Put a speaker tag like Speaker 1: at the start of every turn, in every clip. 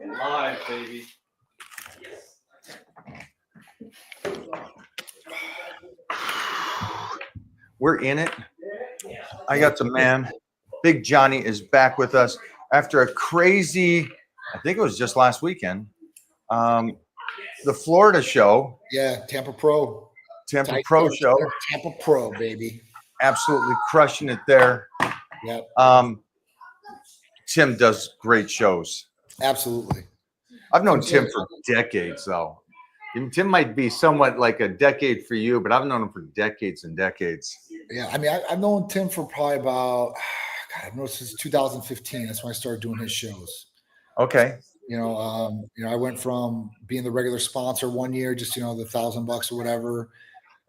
Speaker 1: Live, baby. We're in it. I got the man. Big Johnny is back with us after a crazy, I think it was just last weekend, the Florida show.
Speaker 2: Yeah, Tampa Pro.
Speaker 1: Tampa Pro show.
Speaker 2: Tampa Pro, baby.
Speaker 1: Absolutely crushing it there.
Speaker 2: Yep.
Speaker 1: Tim does great shows.
Speaker 2: Absolutely.
Speaker 1: I've known Tim for decades, though. Tim might be somewhat like a decade for you, but I've known him for decades and decades.
Speaker 2: Yeah, I mean, I've known Tim for probably about, I've known since 2015. That's when I started doing his shows.
Speaker 1: Okay.
Speaker 2: I went from being the regular sponsor one year, just the $1,000 or whatever,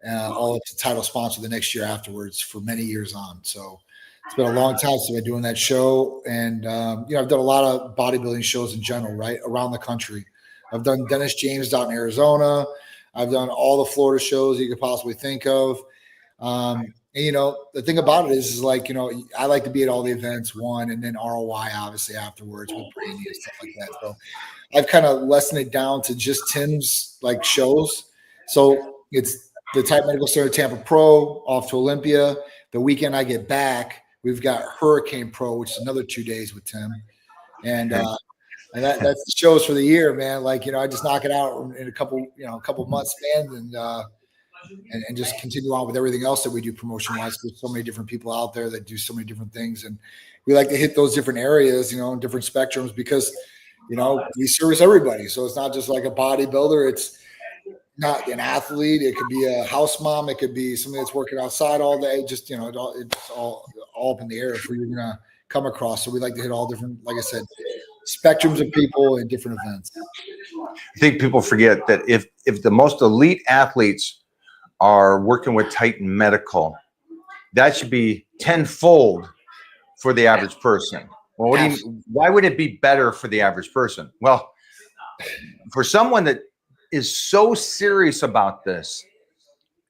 Speaker 2: all up to title sponsor the next year afterwards for many years on. So it's been a long time since I've been doing that show, and I've done a lot of bodybuilding shows in general, right, around the country. I've done Dennis James out in Arizona. I've done all the Florida shows you could possibly think of. And, the thing about it is like, I like to be at all the events, one, and then ROI obviously afterwards with Brandy and stuff like that. So I've kind of lessened it down to just Tim's like shows. So it's the Titan Medical Center Tampa Pro off to Olympia. The weekend I get back, we've got Hurricane Pro, which is another 2 days with Tim. And that's the shows for the year, man. Like, I just knock it out in a couple months span and just continue on with everything else that we do promotion wise. There's so many different people out there that do so many different things. And we like to hit those different areas, in different spectrums because, we service everybody. So it's not just like a bodybuilder. It's not an athlete. It could be a house mom. It could be somebody that's working outside all day. Just, it's all up in the air who you're going to come across. So we like to hit all different, like I said, spectrums of people in different events.
Speaker 1: I think people forget that if the most elite athletes are working with Titan Medical, that should be tenfold for the average person. Well, why would it be better for the average person? Well, for someone that is so serious about this,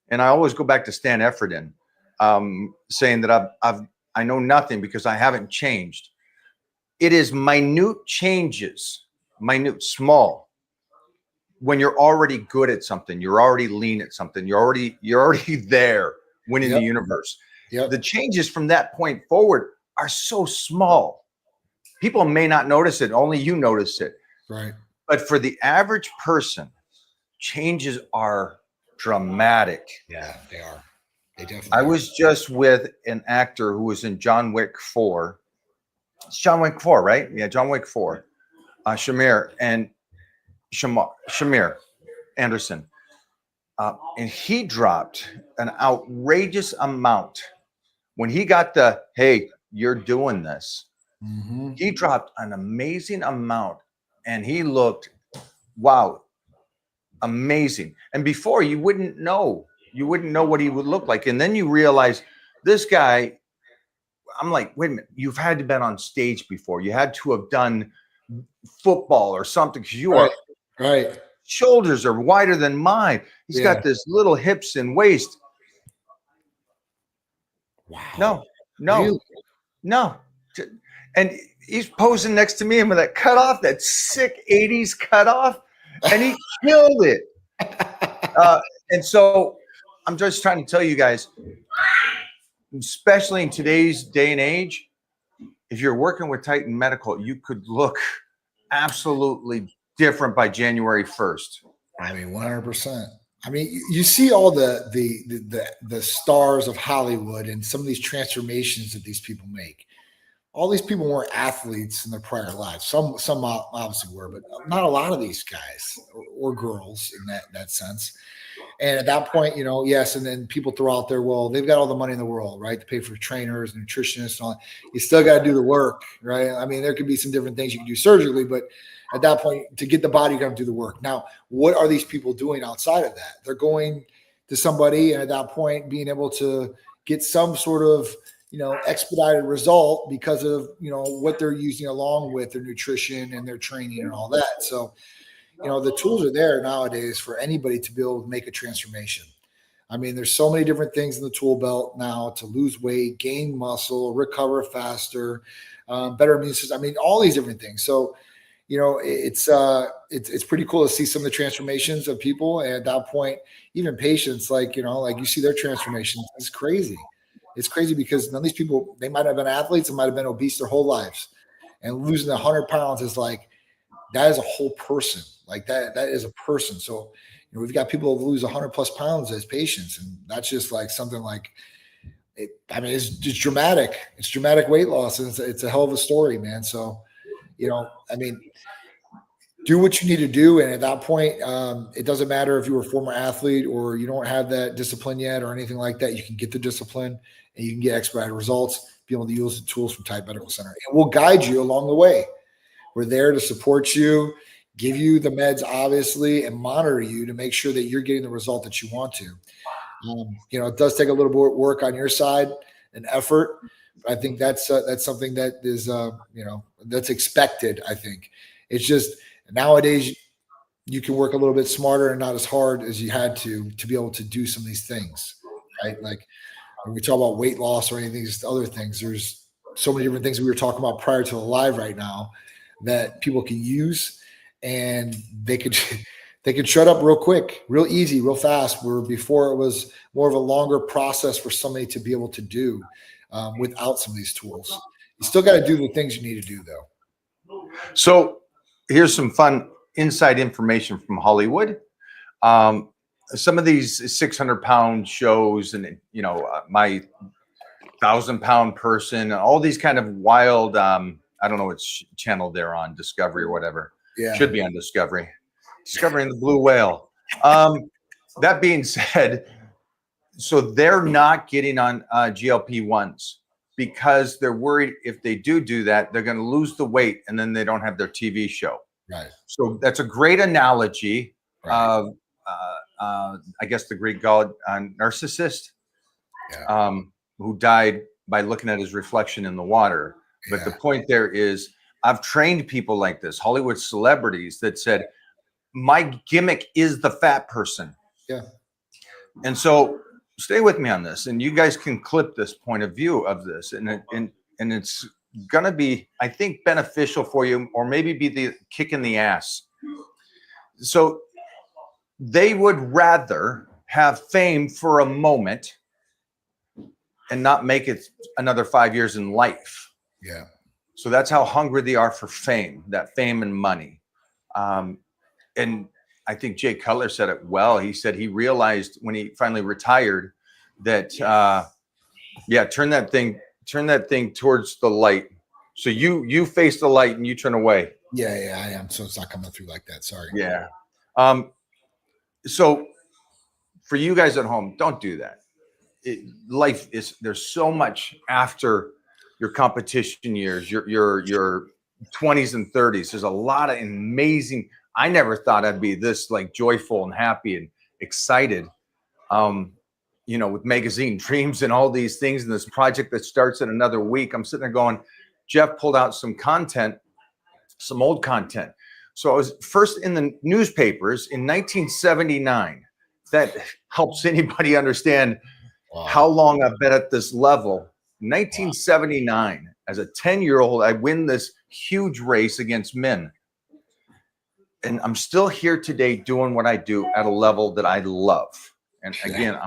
Speaker 1: and I always go back to Stan Efferdin, saying that I know nothing because I haven't changed. It is minute changes, small. When you're already good at something, you're already lean at something, you're already there winning the universe. The changes from that point forward are so small. People may not notice it. Only you notice it.
Speaker 2: Right.
Speaker 1: But for the average person, changes are dramatic.
Speaker 2: Yeah, they are. They definitely
Speaker 1: I was just with an actor who was in John Wick 4. It's John Wick 4, right? Yeah, John Wick 4. Shamir Anderson. And he dropped an outrageous amount. When he got the, hey, you're doing this, he dropped an amazing amount. And he looked, wow, amazing. And before, you wouldn't know what he would look like. And then you realize this guy, I'm like, wait a minute, you've had to been on stage before. You had to have done football or something because you are
Speaker 2: right.
Speaker 1: Shoulders are wider than mine. He's got this little hips and waist.
Speaker 2: Wow.
Speaker 1: No. And he's posing next to me with that cutoff, that sick 80s cutoff, and he killed it. And so I'm just trying to tell you guys, especially in today's day and age, if you're working with Titan Medical, you could look absolutely different by January 1st.
Speaker 2: I mean, 100%. I mean, you see all the stars of Hollywood and some of these transformations that these people make. All these people weren't athletes in their prior lives. Some obviously were, but not a lot of these guys or girls in that sense. And at that point, yes, and then people throw out there, well, they've got all the money in the world, right, to pay for trainers, nutritionists, and all that. You still got to do the work, right? I mean, there could be some different things you can do surgically, but at that point, to get the body, you got to do the work. Now, what are these people doing outside of that? They're going to somebody, and at that point, being able to get some sort of, expedited result because of, what they're using along with their nutrition and their training and all that. So, the tools are there nowadays for anybody to be able to make a transformation. I mean, there's so many different things in the tool belt now to lose weight, gain muscle, recover faster, better immune system. I mean, all these different things. So, it's pretty cool to see some of the transformations of people. And at that point, even patients, like you see their transformations. It's crazy. It's crazy because none of these people, they might have been athletes and might have been obese their whole lives, and losing 100 pounds is like, that is a whole person. Like that is a person. So we've got people who lose 100+ pounds as patients, and that's just like something like it's just dramatic. It's dramatic weight loss, and it's a hell of a story, man. So do what you need to do. And at that point, it doesn't matter if you were a former athlete or you don't have that discipline yet or anything like that. You can get the discipline and you can get expedited results, be able to use the tools from Titan Medical Center. And we'll guide you along the way. We're there to support you, give you the meds, obviously, and monitor you to make sure that you're getting the result that you want to. It does take a little bit of work on your side and effort. But I think that's something that is, that's expected. I think it's just nowadays you can work a little bit smarter and not as hard as you had to be able to do some of these things, right? Like when we talk about weight loss or anything, just other things, there's so many different things we were talking about prior to the live right now that people can use, and they could shut up real quick, real easy, real fast, where before it was more of a longer process for somebody to be able to do without some of these tools. You still got to do the things you need to do, though.
Speaker 1: So here's some fun inside information from Hollywood. Some of these 600-pound shows and, my 1,000-pound person, all these kind of wild, I don't know which channel they're on, Discovery or whatever.
Speaker 2: Yeah.
Speaker 1: Should be on Discovery. Discovering the blue whale. That being said, so they're not getting on GLP-1s because they're worried if they do that, they're going to lose the weight and then they don't have their TV show.
Speaker 2: Right.
Speaker 1: So that's a great analogy of, I guess, the Greek god Narcissus, who died by looking at his reflection in the water. But the point there is, I've trained people like this, Hollywood celebrities that said, my gimmick is the fat person.
Speaker 2: Yeah.
Speaker 1: And so stay with me on this, and you guys can clip this point of view of this. And it's going to be, I think, beneficial for you, or maybe be the kick in the ass. So they would rather have fame for a moment and not make it another 5 years in life.
Speaker 2: Yeah.
Speaker 1: So that's how hungry they are for fame, that fame and money. And I think Jay Cutler said it well. He said he realized when he finally retired that, turn that thing towards the light. So you face the light and you turn away.
Speaker 2: Yeah, I am. So it's not coming through like that. Sorry.
Speaker 1: Yeah. So for you guys at home, don't do that. Life is, there's so much after your competition years, your 20s and 30s. There's a lot of amazing. I never thought I'd be this like joyful and happy and excited, with Magazine Dreams and all these things and this project that starts in another week. I'm sitting there going, Jeff pulled out some content, some old content. So I was first in the newspapers in 1979. That helps anybody understand how long I've been at this level. 1979, as a 10-year-old, I win this huge race against men. And I'm still here today doing what I do at a level that I love. And again,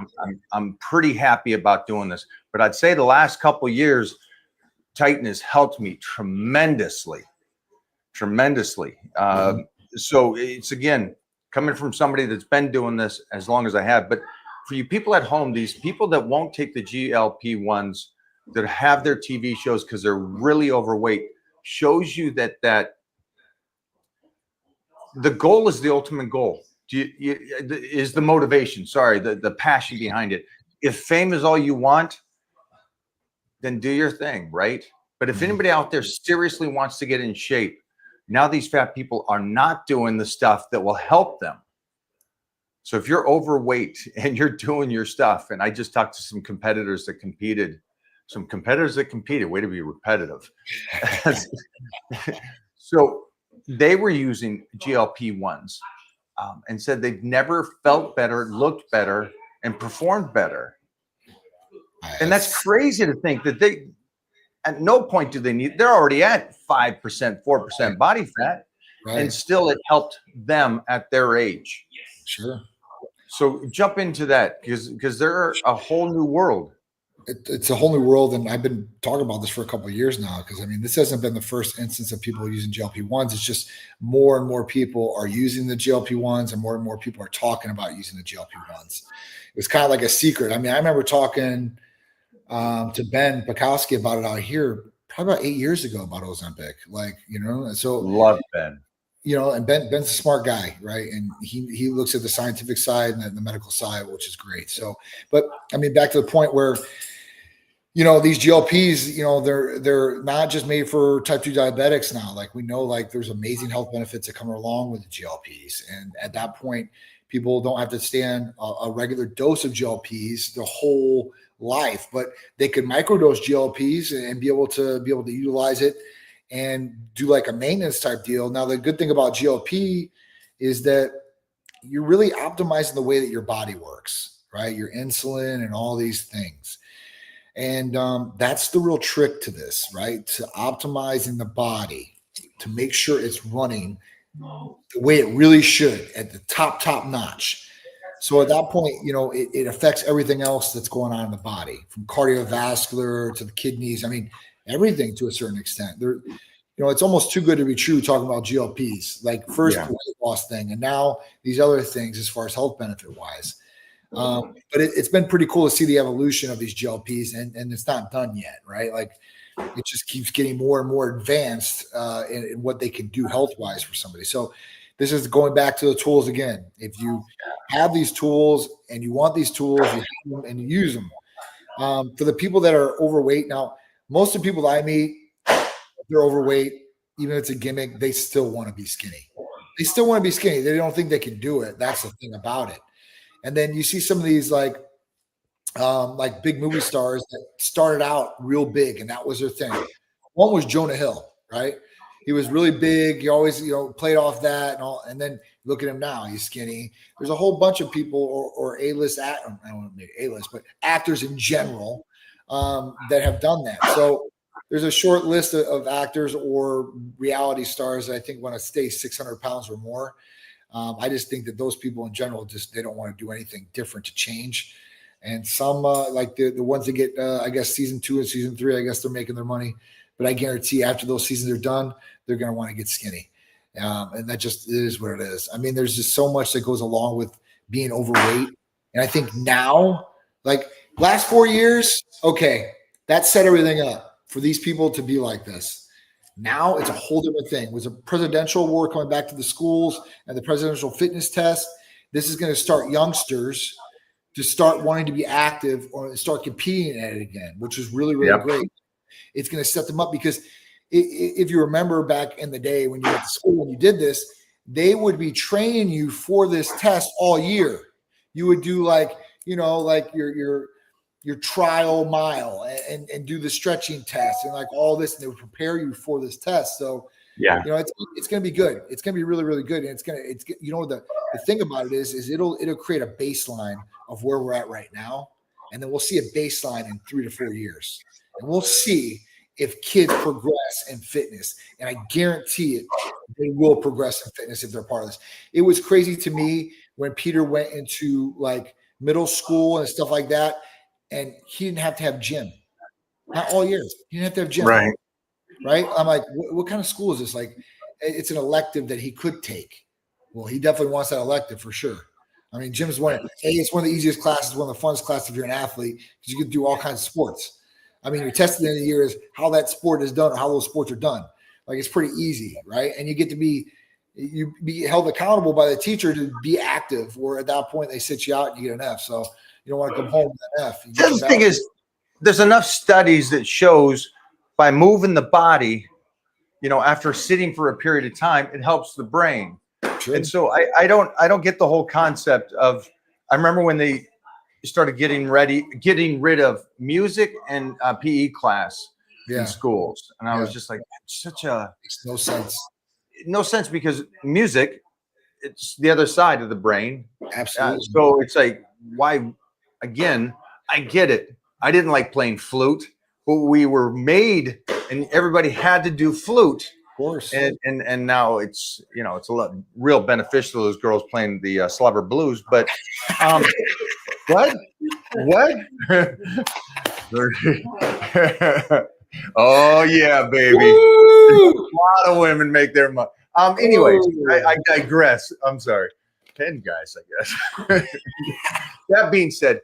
Speaker 1: I'm pretty happy about doing this. But I'd say the last couple of years, Titan has helped me tremendously. So it's, again, coming from somebody that's been doing this as long as I have. But for you people at home, these people that won't take the GLP-1s, that have their TV shows because they're really overweight, shows you that the goal is the ultimate goal. Is the motivation, the passion behind it. If fame is all you want, then do your thing, right? But if anybody out there seriously wants to get in shape, now these fat people are not doing the stuff that will help them. So if you're overweight and you're doing your stuff, and I just talked to some competitors that competed, way to be repetitive. So they were using GLP-1s and said they've never felt better, looked better, and performed better. And that's crazy to think that at no point do they need, they're already at 5%, 4% body fat.
Speaker 2: Right.
Speaker 1: and still it helped them at their age.
Speaker 2: Sure.
Speaker 1: So jump into that because they're a whole new world.
Speaker 2: It's a whole new world, and I've been talking about this for a couple of years now. Because I mean, this hasn't been the first instance of people using GLP-1s. It's just more and more people are using the GLP-1s, and more people are talking about using the GLP-1s. It was kind of like a secret. I mean, I remember talking to Ben Bukowski about it out here probably about 8 years ago about Ozempic. Like, and so
Speaker 1: Love Ben.
Speaker 2: And Ben's a smart guy, right? And he looks at the scientific side and the medical side, which is great. So, but I mean, back to the point where these GLPs, they're not just made for type 2 diabetics now. Like we know, like there's amazing health benefits that come along with the GLPs. And at that point, people don't have to stay on a regular dose of GLPs the whole life, but they could microdose GLPs and be able to utilize it and do like a maintenance type deal. Now, the good thing about GLP is that you're really optimizing the way that your body works, right? Your insulin and all these things. And that's the real trick to this, right? To optimizing the body to make sure it's running the way it really should at the top notch. So at that point, it affects everything else that's going on in the body, from cardiovascular to the kidneys. I mean, everything to a certain extent. It's almost too good to be true talking about GLPs, like first the weight loss thing, and now these other things as far as health benefit wise. But it's been pretty cool to see the evolution of these GLPs, and it's not done yet, right? Like it just keeps getting more and more advanced in what they can do health wise for somebody. So this is going back to the tools again. If you have these tools and you want these tools, you have them and you use them. For the people that are overweight, now most of the people that I meet, they're overweight, even if it's a gimmick, they still want to be skinny. They still want to be skinny. They don't think they can do it. That's the thing about it. And then you see some of these like big movie stars that started out real big, and that was their thing. One was Jonah Hill, right? He was really big. He always, played off that and all. And then look at him now; he's skinny. There's a whole bunch of people or A-list, I don't want to make A-list, but actors in general that have done that. So there's a short list of actors or reality stars that I think want to stay 600 pounds or more. I just think that those people in general they don't want to do anything different to change. And some like the ones that get I guess season 2 and season 3, I guess they're making their money. But I guarantee after those seasons are done, they're going to want to get skinny. And that just is what it is. I mean, there's just so much that goes along with being overweight. And I think now, like last 4 years, okay, that set everything up for these people to be like this. Now it's a whole different thing. It was a presidential war coming back to the schools and the presidential fitness test. This is going to start youngsters to start wanting to be active or start competing at it again, which is really, really great. It's going to set them up because if you remember back in the day when you went to school and you did this, they would be training you for this test all year. You would do like your trial mile and do the stretching test and like all this, and they would prepare you for this test. So it's going to be good. It's going to be really, really good. And the thing about it is it'll create a baseline of where we're at right now. And then we'll see a baseline in 3 to 4 years, and we'll see if kids progress in fitness. And I guarantee it, they will progress in fitness if they're part of this. It was crazy to me when Peter went into like middle school and stuff like that. And he didn't have to have gym, not all years. He didn't have to have gym, right? I'm like, what kind of school is this? Like, it's an elective that he could take. Well, he definitely wants that elective for sure. I mean, gym is it's one of the easiest classes, one of the funnest classes if you're an athlete, because you can do all kinds of sports. I mean, your test at the end of the year is how that sport is done or how those sports are done. Like, it's pretty easy, right? And you get to be held accountable by the teacher to be active, or at that point they sit you out and you get an F. So you don't want to come home with an F.
Speaker 1: The other thing is, there's enough studies that shows by moving the body, after sitting for a period of time, it helps the brain. Sure. And so I don't get the whole concept of. I remember when they started getting rid of music and PE class in schools, and I was just like,
Speaker 2: makes no sense.
Speaker 1: No sense, because music, it's the other side of the brain.
Speaker 2: Absolutely.
Speaker 1: So it's like, why? Again, I get it. I didn't like playing flute, but we were made, and everybody had to do flute.
Speaker 2: course.
Speaker 1: And now it's, it's a lot real beneficial to those girls playing the slobber blues. But what? Oh yeah, baby.
Speaker 2: Woo!
Speaker 1: A lot of women make their money. Anyways, I digress. I'm sorry. 10 guys, I guess. That being said,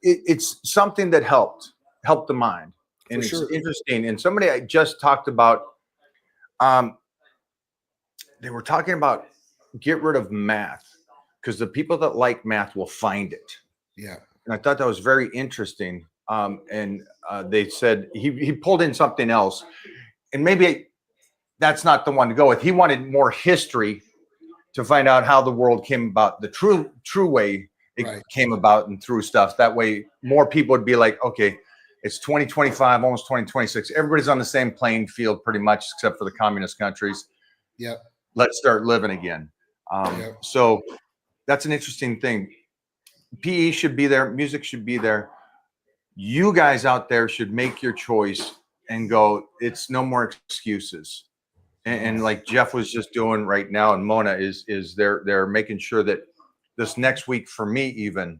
Speaker 1: it's something that helped the mind. And
Speaker 2: For
Speaker 1: it's
Speaker 2: sure.
Speaker 1: interesting. And somebody I just talked about, they were talking about get rid of math because the people that like math will find it.
Speaker 2: Yeah.
Speaker 1: And I thought that was very interesting. And they said he pulled in something else, and maybe that's not the one to go with. He wanted more history to find out how the world came about, the true way it came about, and through stuff. That way, more people would be like, okay, it's 2025, almost 2026. Everybody's on the same playing field, pretty much, except for the communist countries.
Speaker 2: Yep.
Speaker 1: Let's start living again. So that's an interesting thing. PE should be there. Music should be there. You guys out there should make your choice and go, it's no more excuses. And like Jeff was just doing right now, and Mona is they're making sure that this next week for me, even,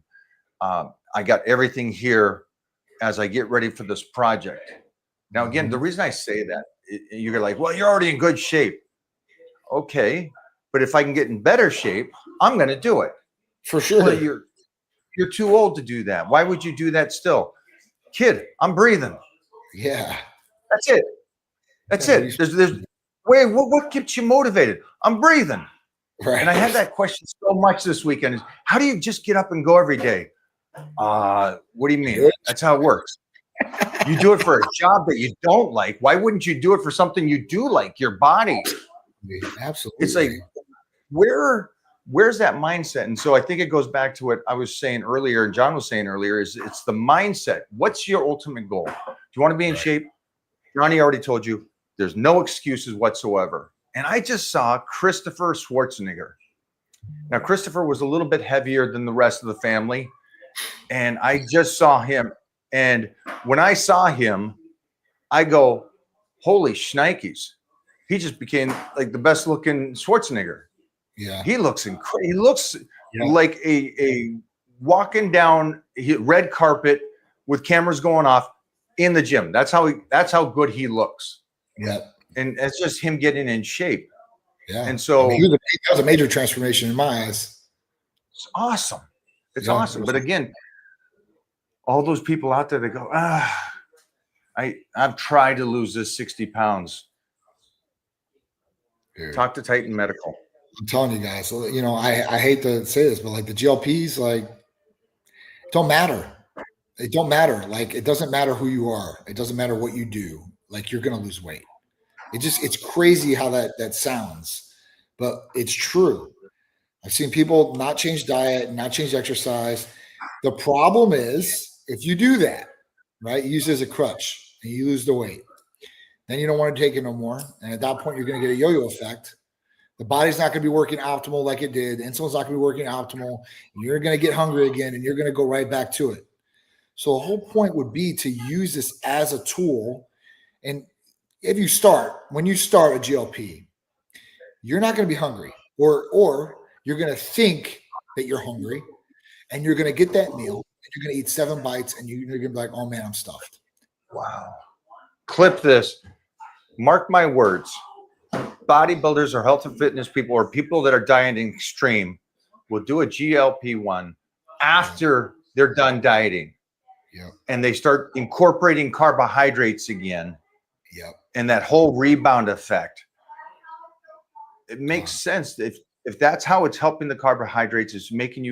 Speaker 1: I got everything here as I get ready for this project. Now, again, the reason I say that, you're like, well, you're already in good shape. Okay. But if I can get in better shape, I'm going to do it.
Speaker 2: For sure.
Speaker 1: Well, you're too old to do that. Why would you do that still? Kid, I'm breathing.
Speaker 2: Yeah.
Speaker 1: That's it. That's it. There's wait, what keeps you motivated? I'm breathing.
Speaker 2: Right.
Speaker 1: And I had that question so much this weekend. How do you just get up and go every day? What do you mean? That's how it works. You do it for a job that you don't like. Why wouldn't you do it for something you do like, your body?
Speaker 2: Absolutely.
Speaker 1: It's like, where's that mindset? And so I think it goes back to what I was saying earlier, and John was saying earlier, is it's the mindset. What's your ultimate goal? Do you want to be in shape? Johnny already told you there's no excuses whatsoever. And I just saw Christopher Schwarzenegger. Now, Christopher was a little bit heavier than the rest of the family. And I just saw him. And when I saw him, I go, holy shnikes. He just became like the best looking Schwarzenegger.
Speaker 2: Yeah.
Speaker 1: He looks incredible. He looks like a walking down red carpet with cameras going off in the gym. That's how good he looks.
Speaker 2: Yeah.
Speaker 1: And it's just him getting in shape.
Speaker 2: Yeah.
Speaker 1: And so
Speaker 2: that was a major transformation in my eyes.
Speaker 1: It's awesome. It's awesome. But again, all those people out there that go, I've tried to lose this 60 pounds. Dude. Talk to Titan Medical.
Speaker 2: I'm telling you guys, I hate to say this, but like the GLPs, like, don't matter. It don't matter. Like, it doesn't matter who you are. It doesn't matter what you do. Like, you're going to lose weight. It's crazy how that sounds, but it's true. I've seen people not change diet, not change exercise. The problem is if you do that, right, you use it as a crutch and you lose the weight, then you don't want to take it no more. And at that point, you're going to get a yo-yo effect. The body's not going to be working optimal like it did. Insulin's not going to be working optimal. You're going to get hungry again, and you're going to go right back to it. So the whole point would be to use this as a tool. And when you start a GLP, you're not going to be hungry, or you're going to think that you're hungry, and you're going to get that meal, and you're going to eat 7 bites, and you're going to be like, oh man, I'm stuffed.
Speaker 1: Wow. Clip this. Mark my words. Bodybuilders or health and fitness people or people that are dieting extreme will do a GLP-1 after they're done dieting.
Speaker 2: Yep.
Speaker 1: And they start incorporating carbohydrates again.
Speaker 2: Yep.
Speaker 1: And that whole rebound effect. It makes sense. If that's how it's helping the carbohydrates, is making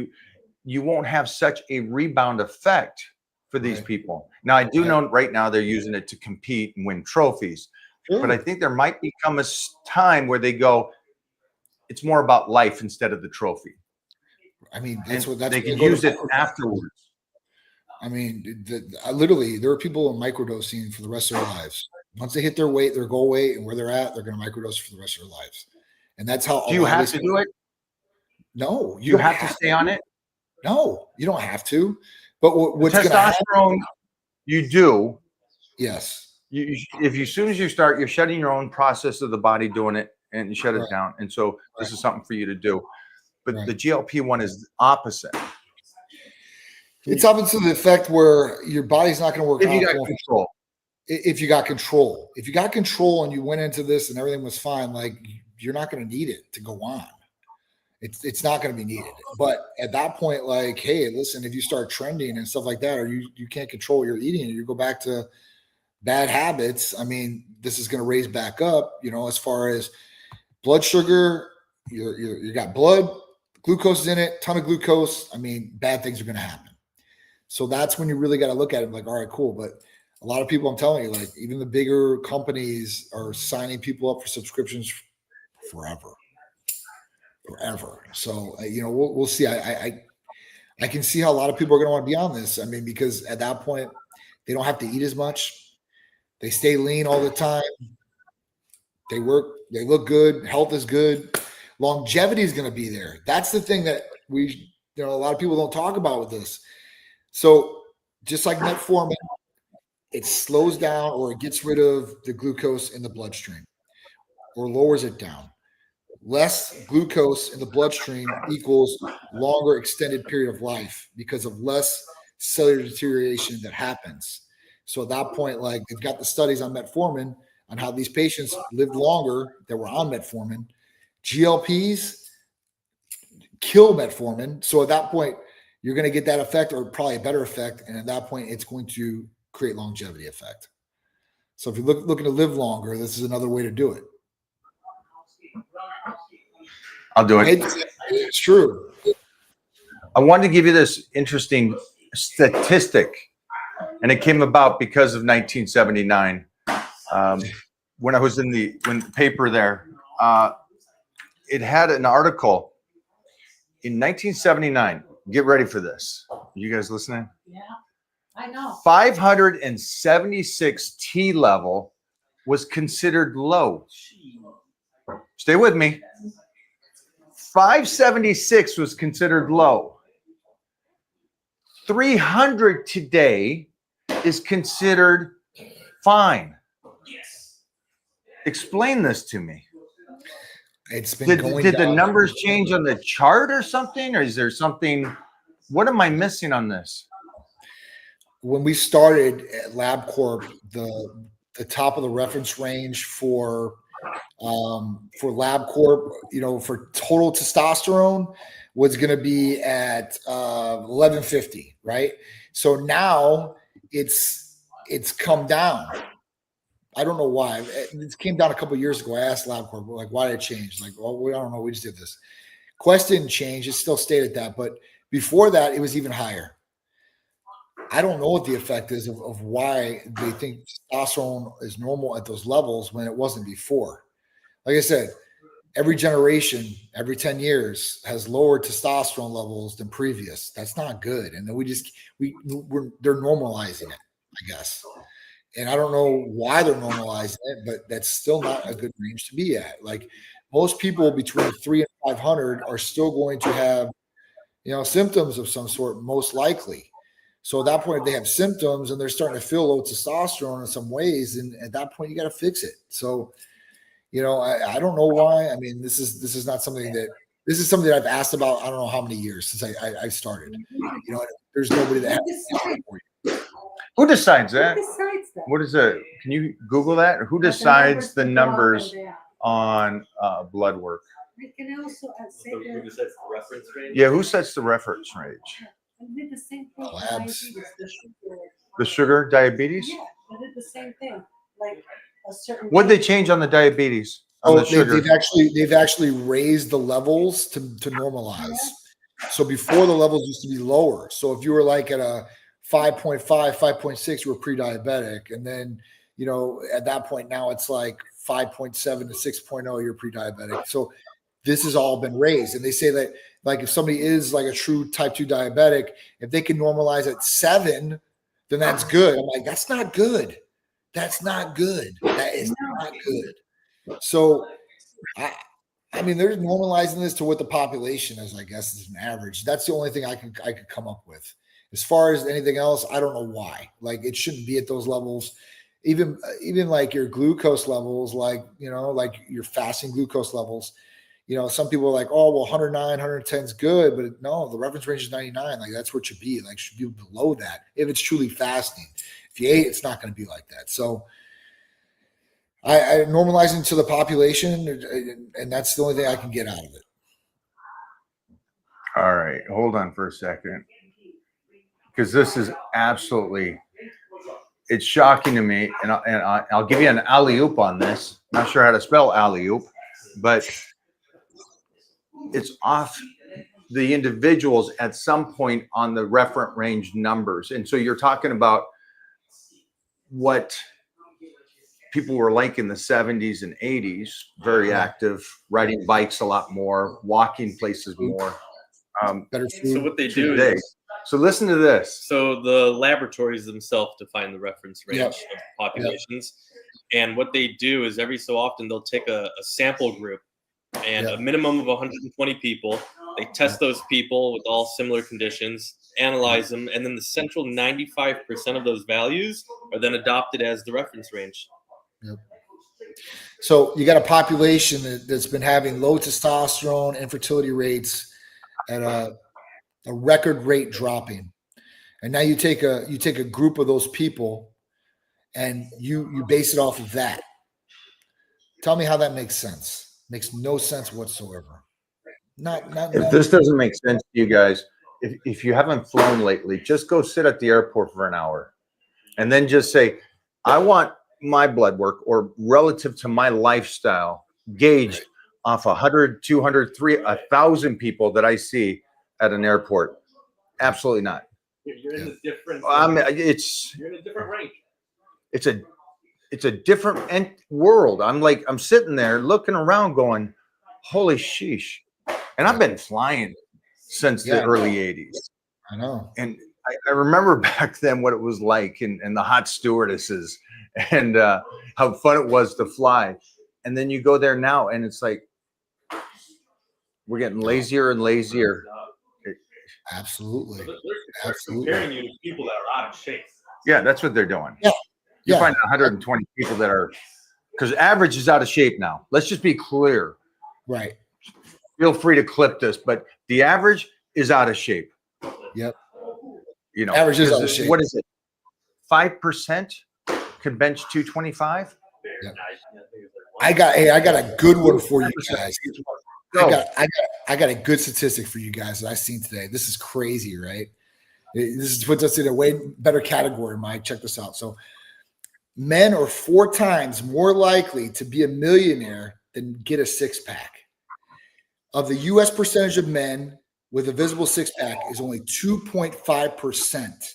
Speaker 1: you won't have such a rebound effect for these people. Now, I do know right now they're using it to compete and win trophies. Sure. But I think there might become a time where they go, it's more about life instead of the trophy.
Speaker 2: I mean,
Speaker 1: they can use it afterwards.
Speaker 2: I mean, literally, there are people microdosing for the rest of their lives. Once they hit their weight, their goal weight, and where they're at, they're going to microdose for the rest of their lives. And that's how.
Speaker 1: Do you have to do it?
Speaker 2: No,
Speaker 1: you have to stay on it.
Speaker 2: No, you don't have to. But what's
Speaker 1: testosterone? You do.
Speaker 2: Yes.
Speaker 1: if you, as soon as you start, you're shutting your own process of the body doing it, and you shut it
Speaker 2: Right.
Speaker 1: down. And so this
Speaker 2: Right.
Speaker 1: is something for you to do. But
Speaker 2: Right.
Speaker 1: the GLP-1 is opposite.
Speaker 2: It's up to the effect where your body's not going to work
Speaker 1: If you got
Speaker 2: optimal.
Speaker 1: control.
Speaker 2: If you got control, and you went into this and everything was fine, like you're not going to need it to go on. It's not going to be needed. But at that point, like, hey, listen, if you start trending and stuff like that, or you can't control what you're eating, and you go back to bad habits, I mean, this is going to raise back up, as far as blood sugar, you got blood, glucose is in it, ton of glucose. I mean, bad things are going to happen. So that's when you really got to look at it like, all right, cool. But a lot of people, I'm telling you, like even the bigger companies are signing people up for subscriptions forever. So, we'll see. I can see how a lot of people are going to want to be on this. I mean, because at that point, they don't have to eat as much. They stay lean all the time. They work. They look good. Health is good. Longevity is going to be there. That's the thing that a lot of people don't talk about with this. So just like metformin, it slows down or it gets rid of the glucose in the bloodstream or lowers it down. Less glucose in the bloodstream equals longer extended period of life because of less cellular deterioration that happens. So at that point, like they've got the studies on metformin on how these patients lived longer that were on metformin. GLPs kill metformin. So at that point, you're going to get that effect or probably a better effect. And at that point, it's going to create longevity effect. So if you're looking to live longer, this is another way to do it.
Speaker 1: I'll do it.
Speaker 2: It's true.
Speaker 1: I wanted to give you this interesting statistic, and it came about because of 1979. When I was in the paper there, it had an article in 1979. Get ready for this. You guys listening?
Speaker 3: Yeah, I know.
Speaker 1: 576 T level was considered low. Stay with me. 576 was considered low. 300 today is considered fine. Explain this to me.
Speaker 2: It's been
Speaker 1: Did the numbers change on the chart or something? Or is there something? What am I missing on this?
Speaker 2: When we started at LabCorp, the top of the reference range for LabCorp, for total testosterone was going to be at 1150, right? So now it's come down. I don't know why. It came down a couple of years ago. I asked LabCorp, like, why did it change? Like, well, I don't know. We just did this. Quest didn't change. It still stayed at that. But before that, it was even higher. I don't know what the effect is of why they think testosterone is normal at those levels when it wasn't before. Like I said, every generation, every 10 years has lower testosterone levels than previous. That's not good. And then they're normalizing it, I guess. And I don't know why they're normalizing it, but that's still not a good range to be at. Like most people between 300 and 500 are still going to have, symptoms of some sort, most likely. So at that point, if they have symptoms and they're starting to feel low testosterone in some ways, and at that point, you got to fix it. So, I don't know why. I mean, this is not something that I've asked about. I don't know how many years since I started. There's nobody that has for you.
Speaker 1: Who decides that?
Speaker 3: Who decides that?
Speaker 1: What is it? Can you Google that? Who decides the numbers on blood work?
Speaker 3: I can also say
Speaker 4: Who
Speaker 3: that
Speaker 4: decides the reference range?
Speaker 1: Yeah, who sets the reference range?
Speaker 3: I did the same thing. with
Speaker 2: Labs.
Speaker 3: diabetes, the sugar.
Speaker 1: The sugar, diabetes?
Speaker 3: Yeah, I did the same thing. Like a certain.
Speaker 1: What did they change on the diabetes? On the sugar?
Speaker 2: They've actually raised the levels to normalize. So before the levels used to be lower. So if you were like at a 5.5, 5.6, you were pre-diabetic. And then, at that point now it's like 5.7 to 6.0, you're pre-diabetic. So this has all been raised. And they say that like if somebody is like a true type 2 diabetic, if they can normalize at 7, then that's good. I'm like, that's not good. That's not good. That is not good. So I mean, they're normalizing this to what the population is, I guess, is an average. That's the only thing I could come up with. As far as anything else, I don't know why. Like it shouldn't be at those levels. even like your glucose levels, like, like your fasting glucose levels, some people are like, oh, well, 109, 110 is good, but no, the reference range is 99. Like that's what should be. Like should be below that if it's truly fasting. If you ate, it's not going to be like that. So I normalizing to the population, and that's the only thing I can get out of it.
Speaker 1: All right, hold on for a second, because this is absolutely, it's shocking to me, and I'll give you an alley-oop on this. Not sure how to spell alley-oop, but it's off the individuals at some point on the referent range numbers. And so you're talking about what people were like in the 70s and 80s, very active, riding bikes a lot more, walking places more.
Speaker 2: Better food.
Speaker 4: So what they do
Speaker 1: today.
Speaker 4: is,
Speaker 1: So listen to this.
Speaker 4: so the laboratories themselves define the reference range
Speaker 2: Yep.
Speaker 4: of populations. And what they do is every so often they'll take a sample group and
Speaker 2: Yep.
Speaker 4: a minimum of 120 people. They test those people with all similar conditions, analyze them, and then the central 95% of those values are then adopted as the reference range.
Speaker 2: So you got a population that's been having low testosterone, infertility rates at a record rate dropping, and now you take a group of those people and you base it off of that. Tell me how that makes sense. Makes no sense whatsoever.
Speaker 1: If this doesn't make sense to you guys, if you haven't flown lately, just go sit at the airport for an hour and then just say, I want my blood work or relative to my lifestyle gauged off 100, 200, 1,000 people that I see at an airport. Absolutely not.
Speaker 4: You're in a different.
Speaker 1: You're
Speaker 4: in a different range.
Speaker 1: It's a different world. I'm sitting there looking around going, holy sheesh. And I've been flying since the early 80s.
Speaker 2: I know.
Speaker 1: And I remember back then what it was like and the hot stewardesses and how fun it was to fly. And then you go there now and it's like, we're getting lazier and lazier.
Speaker 2: Absolutely.
Speaker 4: They're comparing you to people that are out of shape.
Speaker 1: Yeah, that's what they're doing.
Speaker 2: Yeah.
Speaker 1: You
Speaker 2: Yeah.
Speaker 1: find 120 people that are, because average is out of shape now. Let's just be clear.
Speaker 2: Right.
Speaker 1: Feel free to clip this, but the average is out of shape.
Speaker 2: Yep.
Speaker 1: Average
Speaker 2: is out of shape.
Speaker 1: What is it? 5% could bench 225.
Speaker 2: Yep. I got a good one for you guys. I got a good statistic for you guys that I seen today. This is crazy, right? This puts us in a way better category, Mike. Check this out. So men are 4 times more likely to be a millionaire than get a six-pack. Of the U.S. percentage of men with a visible six-pack is only 2.5%.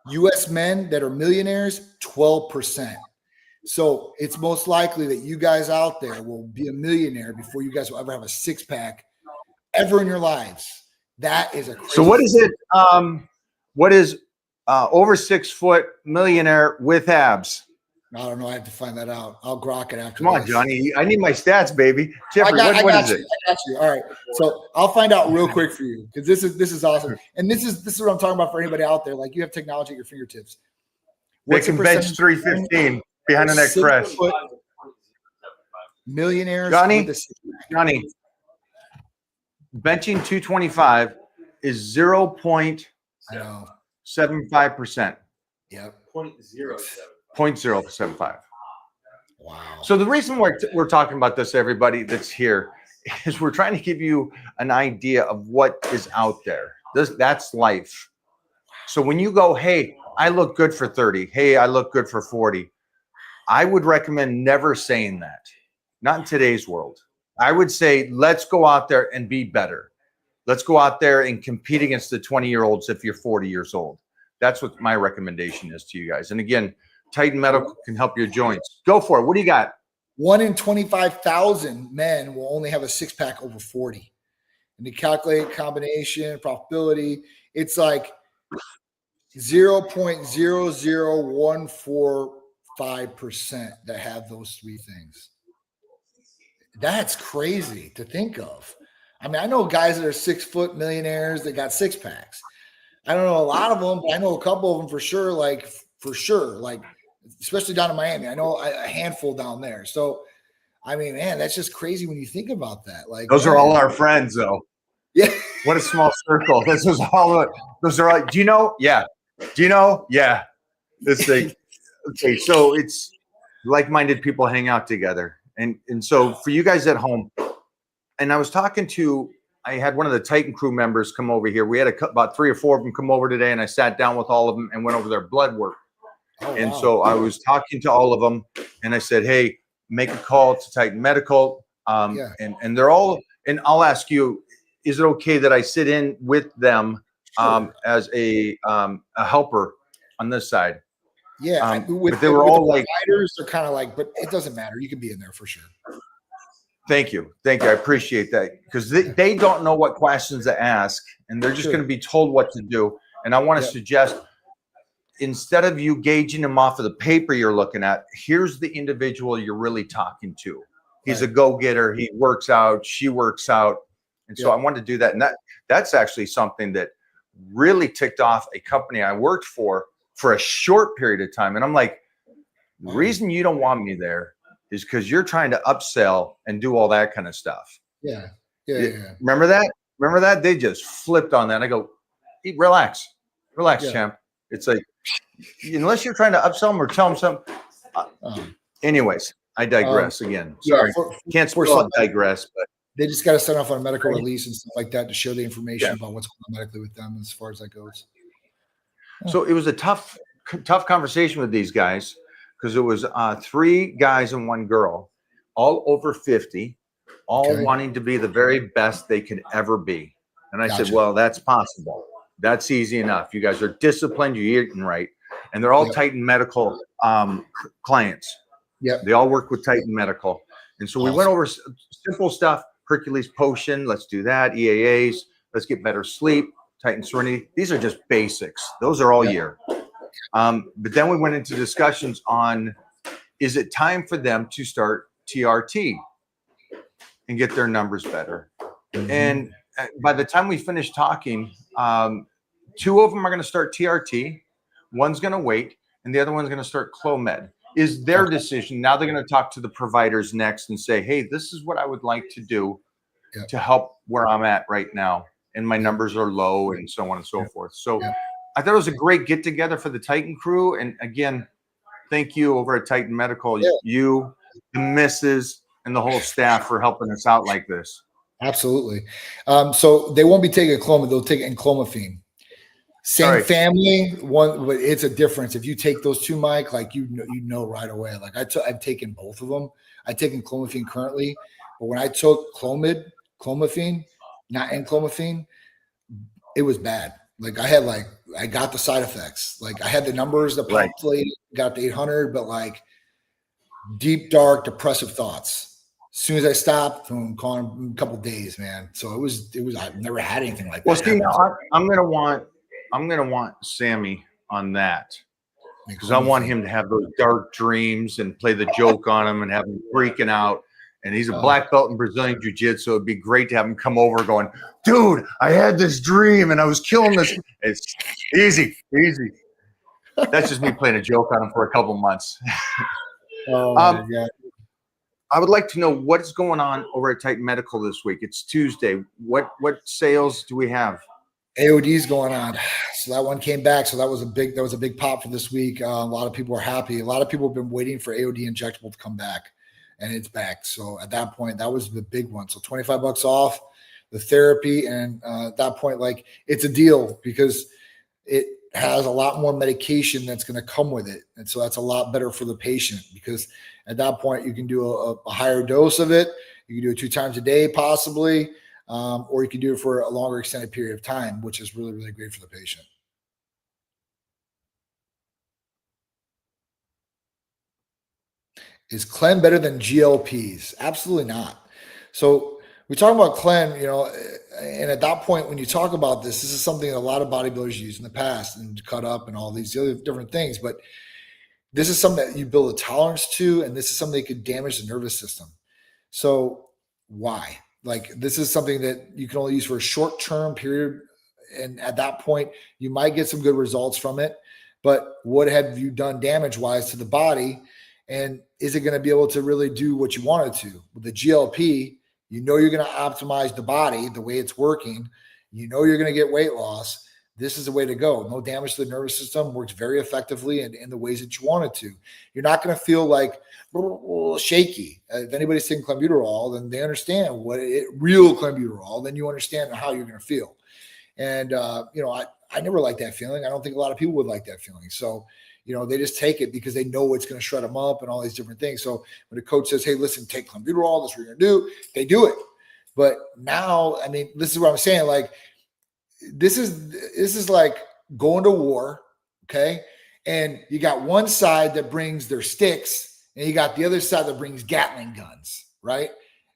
Speaker 2: U.S. men that are millionaires, 12%. So it's most likely that you guys out there will be a millionaire before you guys will ever have a six-pack ever in your lives. That is a crazy.
Speaker 1: So what is it? What is over 6 foot millionaire with abs?
Speaker 2: I don't know. I have to find that out. I'll grok it after.
Speaker 1: Come on,
Speaker 2: this.
Speaker 1: Johnny. I need my stats, baby. Jeffrey,
Speaker 2: I
Speaker 1: what
Speaker 2: got
Speaker 1: is
Speaker 2: you.
Speaker 1: it?
Speaker 2: I got you. All right. So I'll find out real quick for you because this is awesome. And this is what I'm talking about for anybody out there. Like you have technology at your fingertips.
Speaker 1: They
Speaker 2: What's the
Speaker 1: can bench
Speaker 2: percentage
Speaker 1: 315 behind the neck
Speaker 2: 6
Speaker 1: press.
Speaker 2: foot millionaires?
Speaker 1: Johnny?
Speaker 2: with a six-pack?
Speaker 1: Johnny, benching 225 is 0.75%.
Speaker 2: I know.
Speaker 1: 0.075.
Speaker 2: Yep.
Speaker 1: 0.075.
Speaker 2: Wow.
Speaker 1: So the reason we're talking about this, everybody that's here, is we're trying to give you an idea of what is out there. That's life. So when you go, hey, I look good for 30. Hey, I look good for 40. I would recommend never saying that. Not in today's world. I would say, let's go out there and be better. Let's go out there and compete against the 20-year-olds if you're 40 years old. That's what my recommendation is to you guys. And again, Titan Medical can help your joints. Go for it. What do you got?
Speaker 2: 1 in 25,000 men will only have a six-pack over 40. And to calculate combination, profitability, it's like 0.00145% that have those 3 things. That's crazy to think of. I mean, I know guys that are 6 foot millionaires that got six-packs. I don't know a lot of them, but I know a couple of them for sure. Like especially down in Miami. I know a handful down there. So, I mean, man, that's just crazy when you think about that. Like,
Speaker 1: Those are
Speaker 2: man,
Speaker 1: all our friends, though.
Speaker 2: yeah.
Speaker 1: What a small circle. This is all. Those are all. Do you know? Yeah. Do you know? Yeah. This thing. Okay, so it's like-minded people hang out together, and so for you guys at home, and I had one of the Titan crew members come over here. We had about 3 or 4 of them come over today, and I sat down with all of them and went over their blood work.
Speaker 2: Oh,
Speaker 1: And
Speaker 2: wow.
Speaker 1: so I was talking to all of them, and I said, "Hey, make a call to Titan Medical."
Speaker 2: Yeah.
Speaker 1: And they're all. And I'll ask you, is it okay that I sit in with them
Speaker 2: Sure.
Speaker 1: as a helper on this side?
Speaker 2: Yeah,
Speaker 1: But they were all like,
Speaker 2: providers, they're kind of like, but it doesn't matter. You can be in there for sure.
Speaker 1: "Thank you, I appreciate that," because they don't know what questions to ask, and they're just
Speaker 2: Sure.
Speaker 1: going to be told what to do. And I want to
Speaker 2: Yep.
Speaker 1: suggest, instead of you gauging them off of the paper you're looking at, here's the individual you're really talking to. He's a
Speaker 2: Right.
Speaker 1: go-getter. He works out. She works out. And so
Speaker 2: Yeah.
Speaker 1: I wanted to do that. And that's actually something that really ticked off a company I worked for a short period of time. And I'm like, the reason you don't want me there is because you're trying to upsell and do all that kind of stuff.
Speaker 2: Yeah. Yeah.
Speaker 1: Remember that? Remember that? They just flipped on that. I go, "Hey, relax,
Speaker 2: Yeah.
Speaker 1: champ." It's like, unless you're trying to upsell them or tell them something. Anyways, I digress again. Sorry. Can't
Speaker 2: for
Speaker 1: spell
Speaker 2: some-
Speaker 1: digress, but
Speaker 2: They just got to sign off on a medical release and stuff like that to show the information about what's going on medically with them as far as that goes.
Speaker 1: so it was a tough conversation with these guys, because it was 3 guys and 1 girl, all over 50, all
Speaker 2: Okay.
Speaker 1: wanting to be the very best they could ever be. And I said,
Speaker 2: Gotcha.
Speaker 1: well, that's possible. That's easy enough. You guys are disciplined. You're eating right. And they're all
Speaker 2: Yep.
Speaker 1: Titan Medical clients.
Speaker 2: Yep.
Speaker 1: They all work with Titan Medical. And so we went
Speaker 2: Awesome.
Speaker 1: over simple stuff. Hercules Potion. Let's do that. EAAs. Let's get better sleep. Titan Serenity. These are just basics. Those are all
Speaker 2: Yep.
Speaker 1: year. But then we went into discussions on, is it time for them to start TRT and get their numbers better?
Speaker 2: Mhm.
Speaker 1: And by the time we finished talking, 2 of them are going to start TRT, one's going to wait, and the other one's going to start Clomid. Is their decision. Now they're going to talk to the providers next and say, "Hey, this is what I would like to do
Speaker 2: Yep.
Speaker 1: to help where I'm at right now, and my numbers are low," and so on and so
Speaker 2: Yep.
Speaker 1: forth. So
Speaker 2: Yep.
Speaker 1: I thought it was a great get together for the Titan crew. And again, thank you over at Titan Medical,
Speaker 2: Yeah.
Speaker 1: you, the missus, and the whole staff for helping us out like this.
Speaker 2: Absolutely. So they won't be taking Clomid, they'll take enclomiphene. Same
Speaker 1: All right.
Speaker 2: family, one, but it's a difference. If you take those 2, Mike, like you know right away. Like I've taken both of them. I've taken clomiphene currently, but when I took clomiphene, not enclomiphene, it was bad. Like I got the side effects. Like I had the numbers that
Speaker 1: Right.
Speaker 2: populated, got the 800, but like deep, dark, depressive thoughts. As soon as I stopped, I'm calling a couple of days, man. So it was. I've never had anything like
Speaker 1: Well,
Speaker 2: that.
Speaker 1: see, now I'm gonna want Sammy on that, because I want him to have those dark dreams and play the joke on him and have him freaking out. And he's a black belt in Brazilian Jiu-Jitsu. It'd be great to have him come over going, "Dude, I had this dream and I was killing this." It's easy. That's just me playing a joke on him for a couple months.
Speaker 2: Oh, yeah.
Speaker 1: I would like to know what's going on over at Titan Medical this week. It's Tuesday. What sales do we have?
Speaker 2: AOD's going on. So that one came back. So that was a big pop for this week. A lot of people are happy. A lot of people have been waiting for AOD injectable to come back, and it's back. So at that point, that was the big one. So $25 off the therapy. And at that point, like it's a deal because it has a lot more medication that's going to come with it. And so that's a lot better for the patient, because at that point you can do a higher dose of it. You can do it 2 times a day, possibly. Or you can do it for a longer extended period of time, which is really, really great for the patient. Is Clen better than GLPs? Absolutely not. So we talk about Clen, and at that point, when you talk about this is something that a lot of bodybuilders use in the past and cut up and all these other different things. But this is something that you build a tolerance to, and this is something that could damage the nervous system. So why? Like this is something that you can only use for a short-term period. And at that point, you might get some good results from it. but what have you done damage wise to the body? And is it going to be able to really do what you want it to? With the GLP, you know you're going to optimize the body the way it's working. You know you're going to get weight loss. This is the way to go. No damage to the nervous system, works very effectively and in the ways that you want it to. You're not going to feel like shaky. If anybody's taking clenbuterol, then they understand real clenbuterol, then you understand how you're going to feel. And, I never liked that feeling. I don't think a lot of people would like that feeling. So, they just take it because they know it's going to shred them up and all these different things. So when the coach says, hey, listen, take clenbuterol, that's what you're going to do, they do it. But now, this is what I'm saying. Like, this is like going to war, okay? And you got one side that brings their sticks, and you got the other side that brings Gatling guns, right?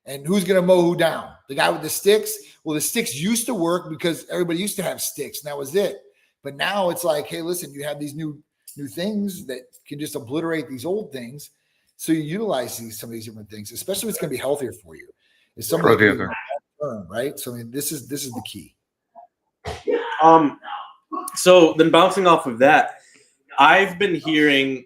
Speaker 2: And who's going to mow who down? The guy with the sticks? Well, the sticks used to work because everybody used to have sticks, and that was it. But now it's like, hey, listen, you have these new things that can just obliterate these old things. So you utilize some of these different things, especially if it's going to be healthier for you. It's something term, right? So this is the key.
Speaker 4: So then bouncing off of that, I've been hearing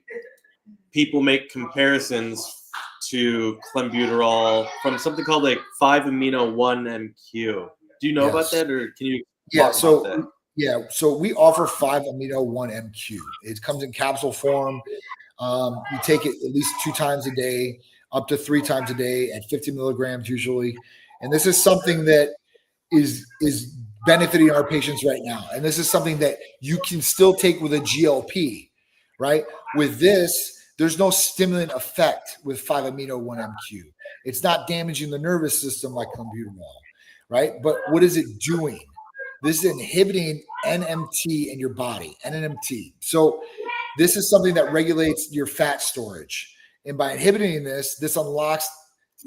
Speaker 4: people make comparisons to clenbuterol from something called like 5-amino-1-MQ. Do you know about that, or can you?
Speaker 2: So we offer 5-amino-1-MQ. It comes in capsule form. You take it at least 2 times a day, up to 3 times a day at 50 milligrams usually. And this is something that is benefiting our patients right now. And this is something that you can still take with a GLP, right? With this, there's no stimulant effect with 5-amino-1-MQ. It's not damaging the nervous system like clenbuterol, right? But what is it doing? This is inhibiting NMT in your body, NMT. So this is something that regulates your fat storage. And by inhibiting this unlocks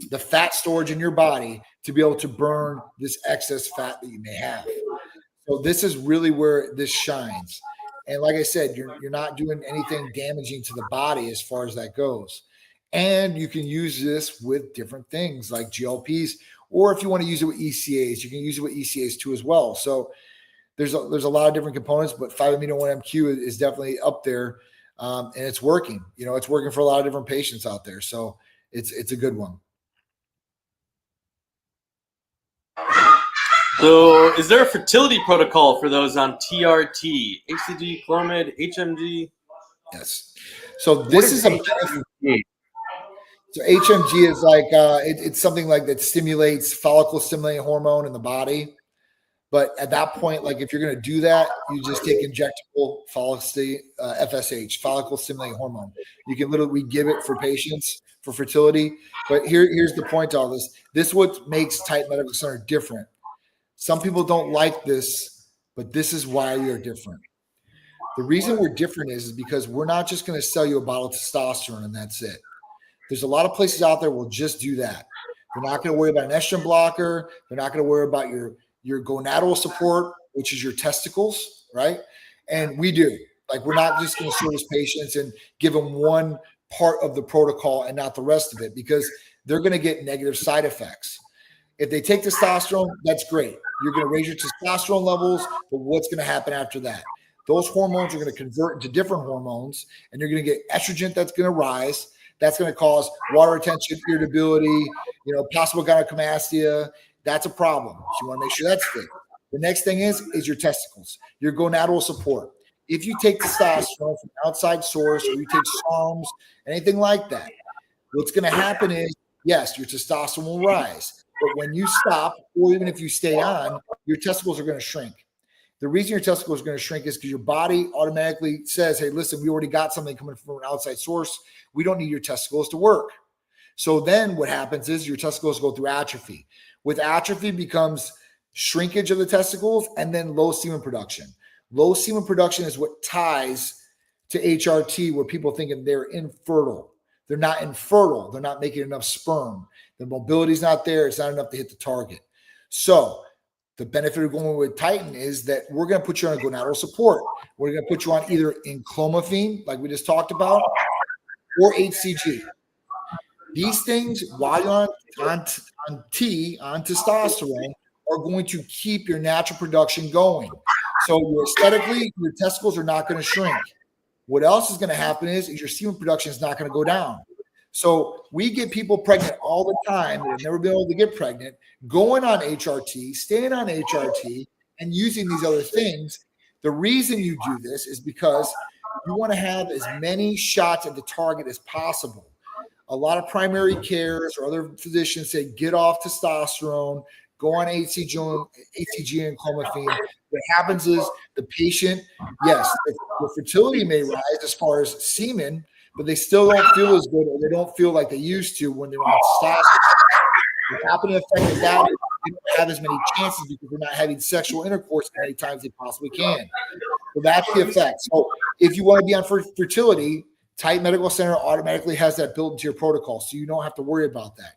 Speaker 2: the fat storage in your body to be able to burn this excess fat that you may have. So this is really where this shines. And like I said, you're not doing anything damaging to the body as far as that goes. And you can use this with different things like GLPs, or if you want to use it with ECAs, you can use it with ECAs too as well. So there's a lot of different components, but 5-amino-1-MQ is definitely up there, and it's working. It's working for a lot of different patients out there. So it's a good one.
Speaker 4: So is there a fertility protocol for those on TRT, HCG, Clomid, HMG?
Speaker 2: Yes. So this is a So HMG is like it's something like that stimulates follicle stimulating hormone in the body. But at that point, like if you're going to do that, you just take injectable FSH, follicle stimulating hormone. You can we give it for patients for fertility. But here's the point to all this. This is what makes Titan Medical Center different. Some people don't like this, but this is why we are different. The reason we're different is because we're not just going to sell you a bottle of testosterone and that's it. There's a lot of places out there will just do that. They're not going to worry about an estrogen blocker. They're not going to worry about your gonadal support, which is your testicles, right? And we do. Like, we're not just going to service patients and give them one part of the protocol and not the rest of it, because they're going to get negative side effects. If they take testosterone, that's great. You're going to raise your testosterone levels, but what's going to happen after that? Those hormones are going to convert into different hormones, and you're going to get estrogen that's going to rise. That's going to cause water retention, irritability, possible gynecomastia. That's a problem. So you want to make sure that's fit. The next thing is your testicles, your gonadal support. If you take testosterone from outside source, or you take SARMs, anything like that, what's going to happen is, yes, your testosterone will rise. But when you stop, or even if you stay on, your testicles are going to shrink. The reason your testicles are going to shrink is because your body automatically says, hey, listen, we already got something coming from an outside source. We don't need your testicles to work. So then what happens is your testicles go through atrophy. With atrophy becomes shrinkage of the testicles and then low semen production. Low semen production is what ties to HRT, where people thinking they're infertile. They're not infertile. They're not making enough sperm. The mobility is not there. It's not enough to hit the target. So the benefit of going with Titan is that we're going to put you on a gonadal support. We're going to put you on either enclomiphene, like we just talked about, or HCG. These things, while you're on testosterone, are going to keep your natural production going. So aesthetically, your testicles are not going to shrink. What else is going to happen is your semen production is not going to go down. So we get people pregnant all the time that have never been able to get pregnant, going on HRT, staying on HRT, and using these other things. The reason you do this is because you want to have as many shots at the target as possible. A lot of primary cares or other physicians say, get off testosterone, go on HCG and clomiphene. What happens is the patient, yes, the fertility may rise as far as semen, but they still don't feel as good, or they don't feel like they used to when they're on testosterone. The happening effect of that is they don't have as many chances because they're not having sexual intercourse as many times as they possibly can. So that's the effect. So if you want to be on fertility, Titan Medical Center automatically has that built into your protocol, so you don't have to worry about that.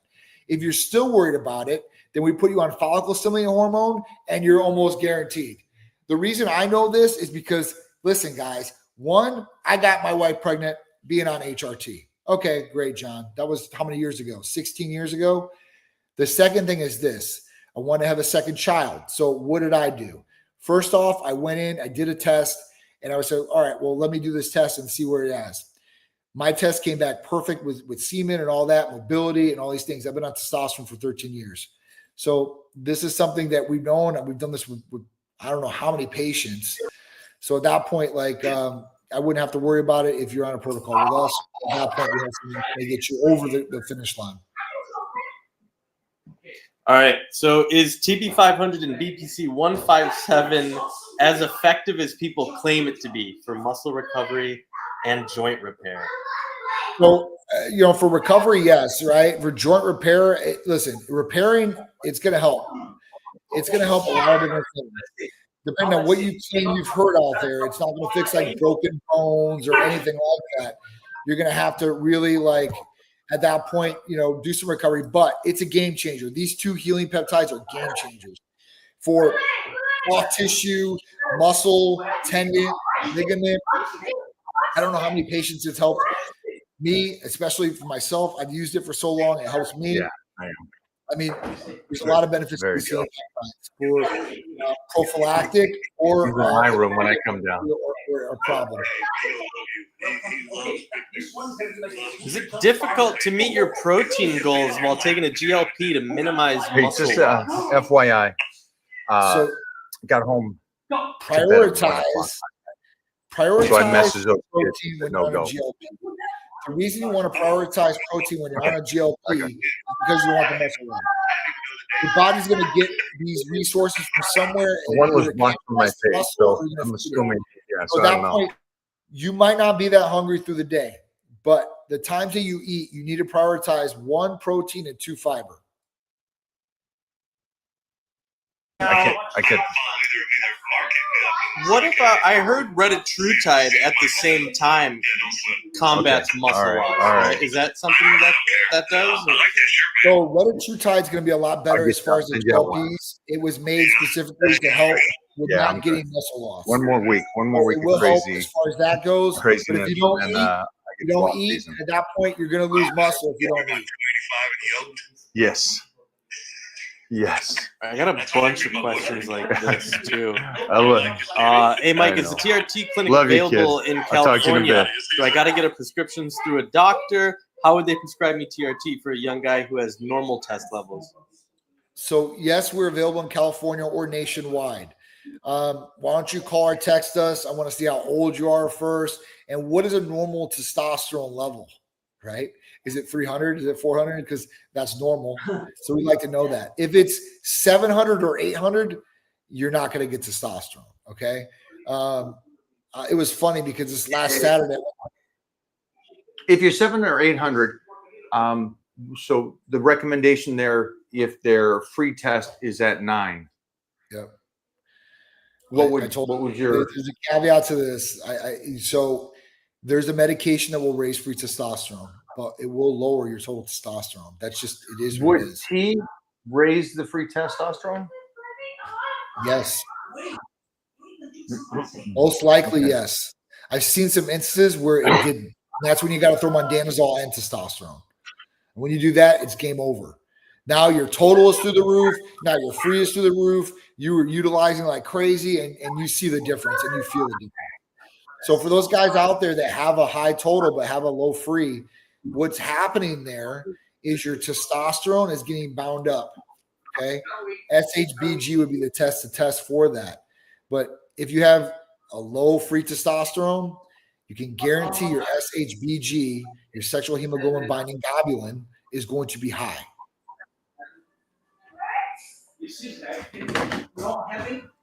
Speaker 2: If you're still worried about it, then we put you on follicle stimulating hormone, and you're almost guaranteed. The reason I know this is because, listen, guys, one, I got my wife pregnant being on HRT. Okay, great, John. That was how many years ago? 16 years ago. The second thing is this. I want to have a second child. So what did I do? First off, I went in, I did a test, and I was like, all right, well, let me do this test and see where it is. My test came back perfect with semen and all that, mobility and all these things. I've been on testosterone for 13 years. So this is something that we've known, and we've done this with I don't know how many patients. So at that point, like, I wouldn't have to worry about it if you're on a protocol with us. At that point, we have something to get you over the finish line.
Speaker 4: All right. So is TB500 and BPC 157 as effective as people claim it to be for muscle recovery and joint repair?
Speaker 2: So, for recovery, yes, right? For joint repair, listen, repairing, it's going to help. It's going to help a lot of different things. Depending on what you claim you've heard out there, it's not going to fix like broken bones or anything like that. You're going to have to really, like, at that point, do some recovery. But it's a game changer. These two healing peptides are game changers for soft tissue, muscle, tendon, ligament. I don't know how many patients it's helped me, especially for myself. I've used it for so long. It helps me.
Speaker 1: Yeah, I am.
Speaker 2: I mean, there's a lot of benefits to
Speaker 1: Very
Speaker 2: these healing peptides for prophylactic or
Speaker 1: He's in my room when I come down.
Speaker 2: or a problem.
Speaker 4: Is it difficult to meet your protein goals while taking a GLP to minimize
Speaker 1: Hey,
Speaker 4: muscle?
Speaker 1: just FYI,
Speaker 2: So
Speaker 1: got home.
Speaker 2: prioritize
Speaker 1: So I messaged those
Speaker 2: protein
Speaker 1: kids.
Speaker 2: when
Speaker 1: No
Speaker 2: you're on a
Speaker 1: go.
Speaker 2: GLP. The reason you want to prioritize protein when you're on a GLP is because you want the muscle run. Your body's going to get these resources from somewhere.
Speaker 1: The one was
Speaker 2: Either
Speaker 1: blocked from my
Speaker 2: can't
Speaker 1: face,
Speaker 2: muscle
Speaker 1: so
Speaker 2: or you're gonna
Speaker 1: I'm
Speaker 2: feed it.
Speaker 1: assuming. Yeah,
Speaker 2: So
Speaker 1: so
Speaker 2: at
Speaker 1: I
Speaker 2: that
Speaker 1: don't know.
Speaker 2: point, you might not be that hungry through the day, but the times that you eat, you need to prioritize 1 protein and 2 fiber.
Speaker 1: I can't.
Speaker 4: What about, I heard retatrutide at the same time combats
Speaker 1: Okay.
Speaker 4: muscle
Speaker 1: All right.
Speaker 4: loss.
Speaker 1: All right.
Speaker 4: Is that something that does? Or-
Speaker 2: So retatrutide is going to be a lot better
Speaker 1: I'll
Speaker 2: as far as
Speaker 1: get
Speaker 2: the
Speaker 1: that one.
Speaker 2: GLPs. It was made specifically to help with
Speaker 1: Yeah, I'm
Speaker 2: not getting muscle loss.
Speaker 1: One more week. One more week
Speaker 2: It will
Speaker 1: of
Speaker 2: help
Speaker 1: crazy
Speaker 2: as far as that goes. But
Speaker 1: craziness,
Speaker 2: if you don't
Speaker 1: and
Speaker 2: eat,
Speaker 1: I
Speaker 2: you
Speaker 1: get
Speaker 2: don't
Speaker 1: swamp
Speaker 2: eat,
Speaker 1: season.
Speaker 2: at that point, you're going to lose muscle if you don't eat.
Speaker 1: Yes. Yes.
Speaker 4: I got a bunch of questions like this too.
Speaker 1: I love.
Speaker 4: Hey, Mike,
Speaker 1: I
Speaker 4: is the
Speaker 1: know.
Speaker 4: TRT clinic
Speaker 1: Love you,
Speaker 4: available
Speaker 1: kid.
Speaker 4: in
Speaker 1: I'll talk to you in a
Speaker 4: California?
Speaker 1: bit.
Speaker 4: Do I got to get a prescription through a doctor? How would they prescribe me TRT for a young guy who has normal test levels?
Speaker 2: So, yes, we're available in California or nationwide. Why don't you call or text us? I want to see how old you are first. And what is a normal testosterone level, right? Is it 300? Is it 400? Because that's normal. So we'd like to know that. If it's 700 or 800, you're not going to get testosterone, okay? It was funny because this last Saturday,
Speaker 1: If you're 700 or 800, so the recommendation there, if their free test is at 9,
Speaker 2: Yep.
Speaker 1: what
Speaker 2: I
Speaker 1: would
Speaker 2: told
Speaker 1: what was
Speaker 2: There's
Speaker 1: your?
Speaker 2: a caveat to this. So there's a medication that will raise free testosterone, but it will lower your total testosterone. That's just, it is what
Speaker 1: Would
Speaker 2: it is.
Speaker 1: T raise the free testosterone?
Speaker 2: Yes. Most likely,
Speaker 1: Okay.
Speaker 2: yes. I've seen some instances where it didn't. That's when you got to throw them on danazol and testosterone. And when you do that, it's game over. Now your total is through the roof. Now your free is through the roof. You were utilizing like crazy, and you see the difference and you feel the difference. So for those guys out there that have a high total but have a low free, what's happening there is your testosterone is getting bound up. Okay. SHBG would be the test to test for that. But if you have a low free testosterone, you can guarantee your SHBG, your sexual hemoglobin binding globulin, is going to be high.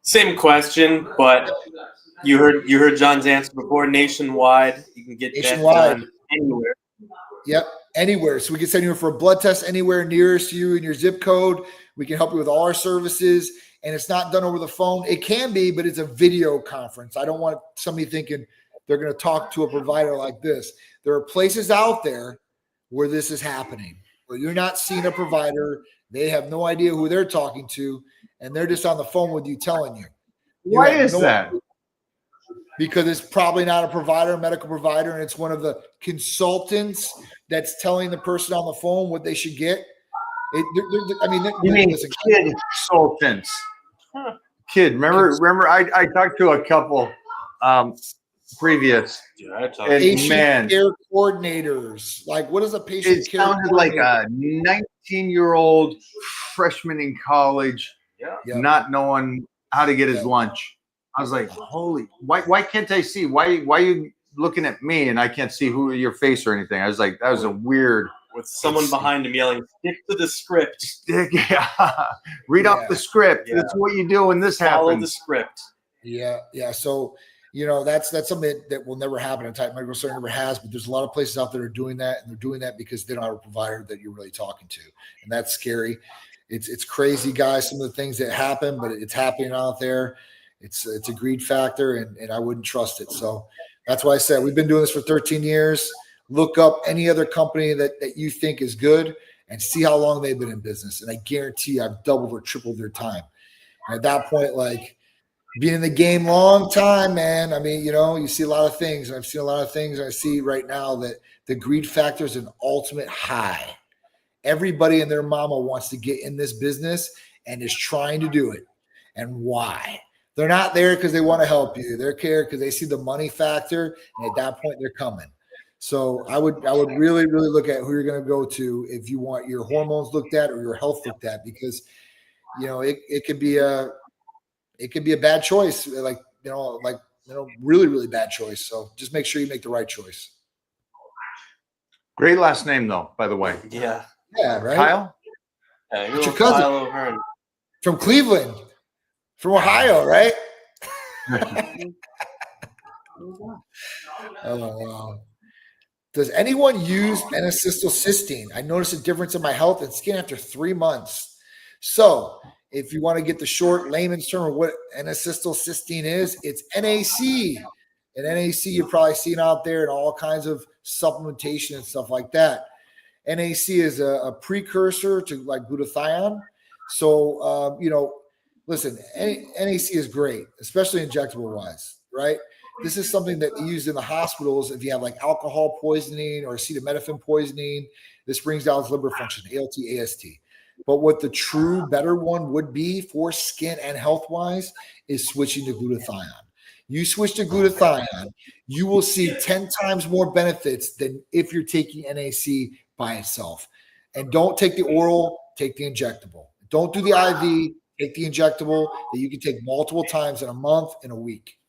Speaker 4: Same question, but you heard John's answer before. Nationwide, you can get
Speaker 2: Nationwide.
Speaker 4: that done anywhere.
Speaker 2: Yep, anywhere. So we can send you for a blood test anywhere nearest you in your zip code. We can help you with all our services, and it's not done over the phone. It can be, but it's a video conference. I don't want somebody thinking they're going to talk to a provider like this. There are places out there where this is happening, where you're not seeing a provider. They have no idea who they're talking to, and they're just on the phone with you telling you.
Speaker 1: Why
Speaker 2: have
Speaker 1: is
Speaker 2: no
Speaker 1: that?
Speaker 2: idea. Because it's probably not a provider, a medical provider, and it's one of the consultants that's telling the person on the phone what they should get.
Speaker 1: You mean
Speaker 2: listen,
Speaker 1: kid consultants? Kid, remember I talked to a couple previous.
Speaker 4: Yeah, I talk-
Speaker 1: And
Speaker 2: patient
Speaker 1: man,
Speaker 2: care coordinators. Like, what is a patient
Speaker 1: it
Speaker 2: care
Speaker 1: sounded like
Speaker 2: coordinator?
Speaker 1: a 19-year-old freshman in college,
Speaker 4: yeah.
Speaker 2: Yeah.
Speaker 1: not knowing how to get his
Speaker 2: Yeah.
Speaker 1: lunch. I was like, holy, why can't I see? Why are you looking at me and I can't see who your face or anything? I was like, that was a weird
Speaker 4: With someone behind him yelling, "Stick to the script.
Speaker 1: stick. Yeah. Read off the script.
Speaker 4: Yeah.
Speaker 1: That's what you do when this
Speaker 4: Follow the
Speaker 1: happens.
Speaker 4: script."
Speaker 2: Yeah. So, that's something that will never happen. A type medical center never has, but there's a lot of places out there that are doing that, and they're doing that because they don't have a provider that you're really talking to. And that's scary. It's crazy, guys, some of the things that happen, but it's happening out there. It's a greed factor, and I wouldn't trust it. So that's why I said we've been doing this for 13 years. Look up any other company that you think is good and see how long they've been in business. And I guarantee you I've doubled or tripled their time. And at that point, like, being in the game long time, man. I mean, you see a lot of things. I've seen a lot of things. I see right now that the greed factor is an ultimate high. Everybody and their mama wants to get in this business and is trying to do it. And why? They're not there because they want to help you. They're there because they see the money factor, and at that point, they're coming. So I would really, really look at who you're going to go to if you want your hormones looked at or your health looked at, because it could be a bad choice, really, really bad choice. So just make sure you make the right choice.
Speaker 1: Great last name, though, by the way.
Speaker 4: Yeah.
Speaker 2: Yeah, right.
Speaker 1: Kyle?
Speaker 4: Yeah,
Speaker 2: It's your cousin.
Speaker 4: Kyle O'Hearn.
Speaker 2: From Cleveland, from Ohio, right? Oh, wow. Does anyone use N-acetylcysteine? I noticed a difference in my health and skin after 3 months. So if you want to get the short layman's term of what N-acetylcysteine is, it's NAC. And NAC you're probably seeing out there in all kinds of supplementation and stuff like that. NAC is a precursor to like glutathione. So, listen, NAC is great, especially injectable wise, right? This is something that they use in the hospitals if you have like alcohol poisoning or acetaminophen poisoning. This brings down liver function, ALT, AST. But what the true better one would be for skin and health wise is switching to glutathione. You switch to glutathione, you will see 10 times more benefits than if you're taking NAC by itself. And don't take the oral, take the injectable. Don't do the IV, take the injectable that you can take multiple times in a month, in a week.